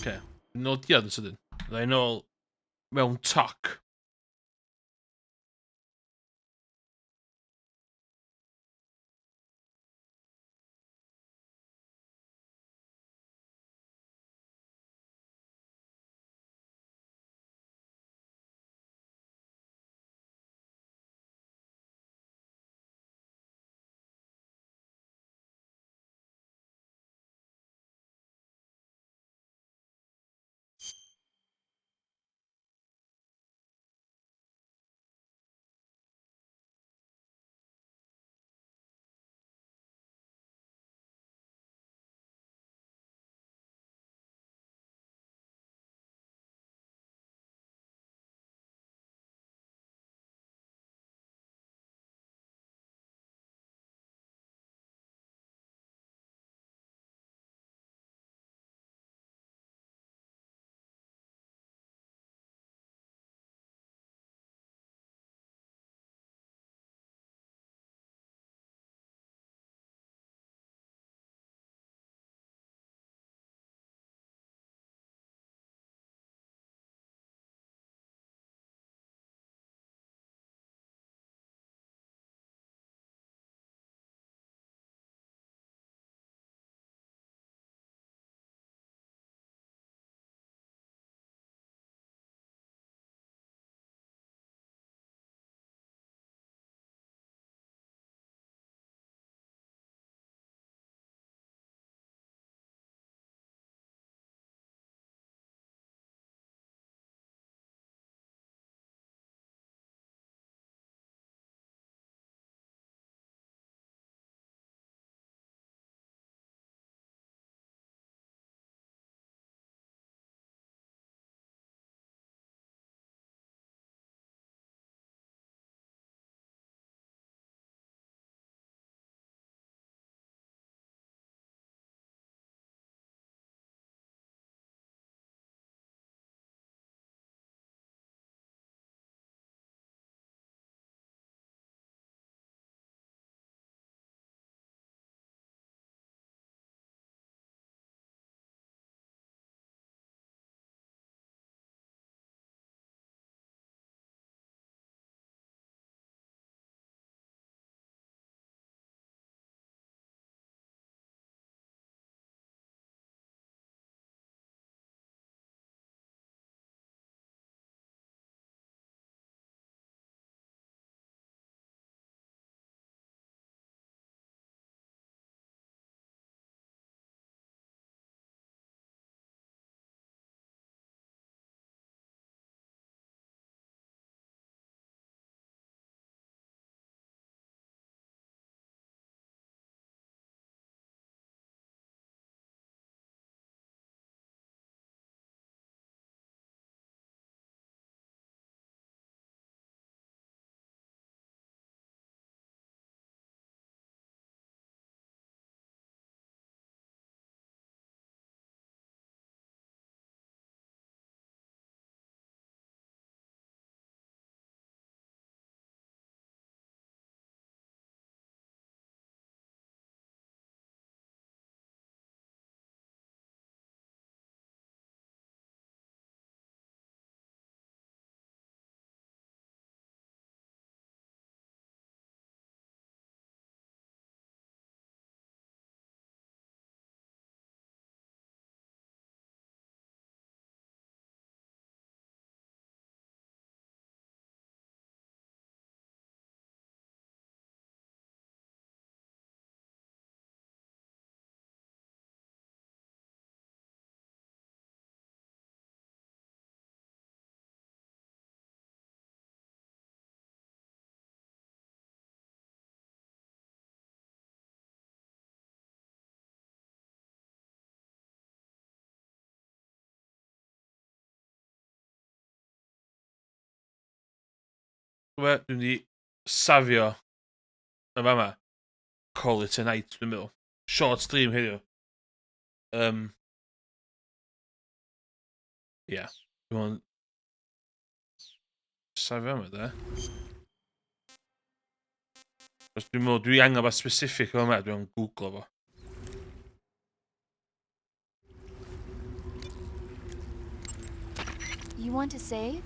Okay. Nodiad yn sydyn. Byddai nôl mewn toc. Dwi'n di safio yn fama. Call it a night, dwi'n meddwl. Short stream heddiw. Ia. Dwi'n meddwl... Safio yma, da. Os dwi'n meddwl, dwi angen beth specific o yma, dwi'n googlo fo. You want to save?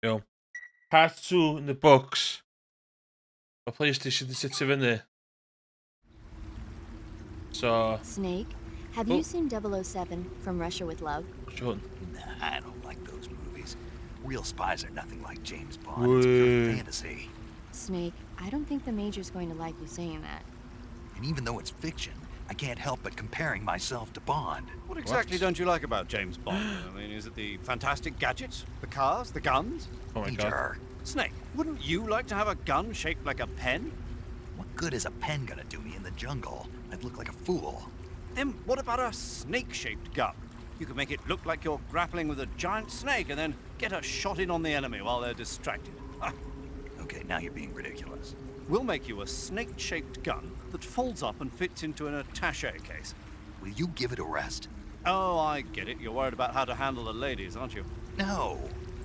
Iawn. Part 2 in the books. Mae PlayStation di setio fyny. So... Snake, have Oh. you seen 007 From Russia with Love? What's hwn? Nah, I don't like those movies. Real spies are nothing like James Bond. It's pure Wait. fantasy. Snake, I don't think the Major's going to like you saying that. And even though it's fiction, I can't help but comparing myself to Bond. What exactly don't you like about James Bond? I mean, is it the fantastic gadgets, the cars, the guns? Oh my god. Major, Snake, wouldn't you like to have a gun shaped like a pen? what good is a pen gonna do me in the jungle? I'd look like a fool. Then what about a snake-shaped gun? You could make it look like you're grappling with a giant snake and then get a shot in on the enemy while they're distracted. Okay, now you're being ridiculous. We'll make you a snake-shaped gun that folds up and fits into an attaché case. Will you give it a rest? Oh, I get it. You're worried about how to handle the ladies, aren't you? No.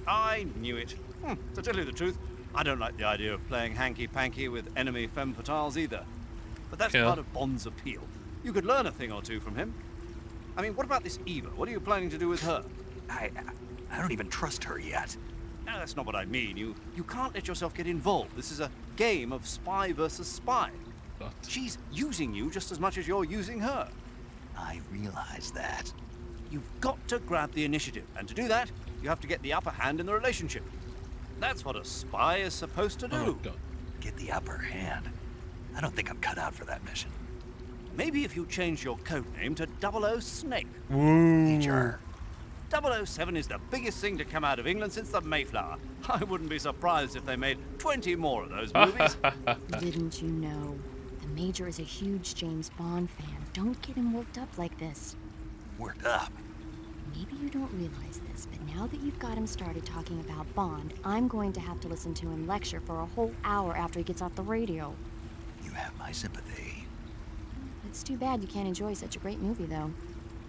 I knew it. To tell you the truth, I don't like the idea of playing hanky-panky with enemy femme fatales either. But that's Yeah. part of Bond's appeal. You could learn a thing or two from him. I mean, what about this Eva? What are you planning to do with her? I don't even trust her yet. No, that's not what I mean. You can't let yourself get involved. This is a game of spy versus spy. What? She's using you just as much as you're using her. I realize that. You've got to grab the initiative, and to do that, you have to get the upper hand in the relationship. That's what a spy is supposed to do. Oh my god. Get the upper hand. I don't think I'm cut out for that mission. Maybe if you change your code name to 00 Snake. Major. 007 is the biggest thing to come out of England since the Mayflower. I wouldn't be surprised if they made 20 more of those movies. Didn't you know? The Major is a huge James Bond fan. Don't get him worked up like this. Worked up. Maybe you don't realize this, but now that you've got him started talking about Bond, I'm going to have to listen to him lecture for a whole hour after he gets off the radio. You have my sympathy. It's too bad you can't enjoy such a great movie, though.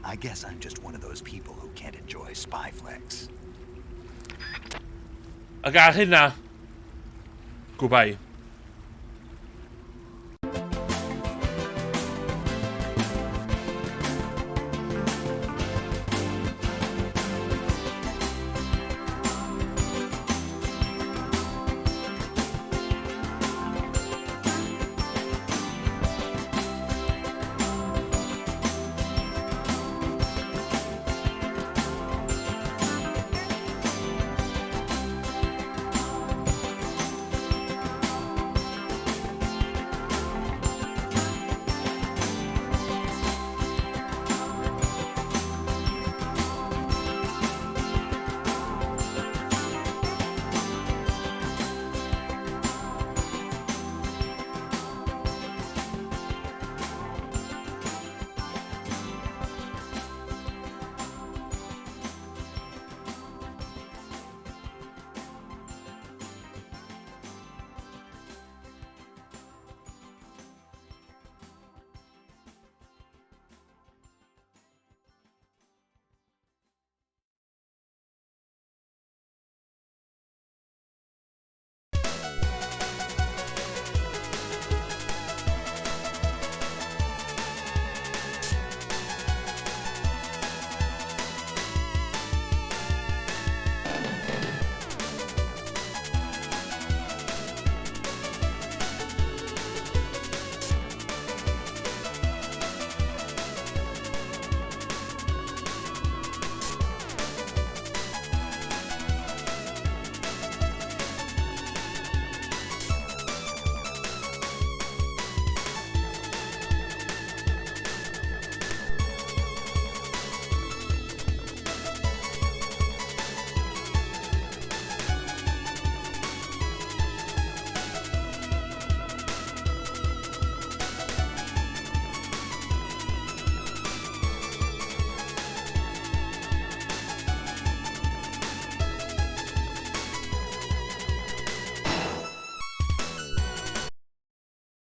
I guess I'm just one of those people who can't enjoy spy flicks. Ac ar hynna, goodbye.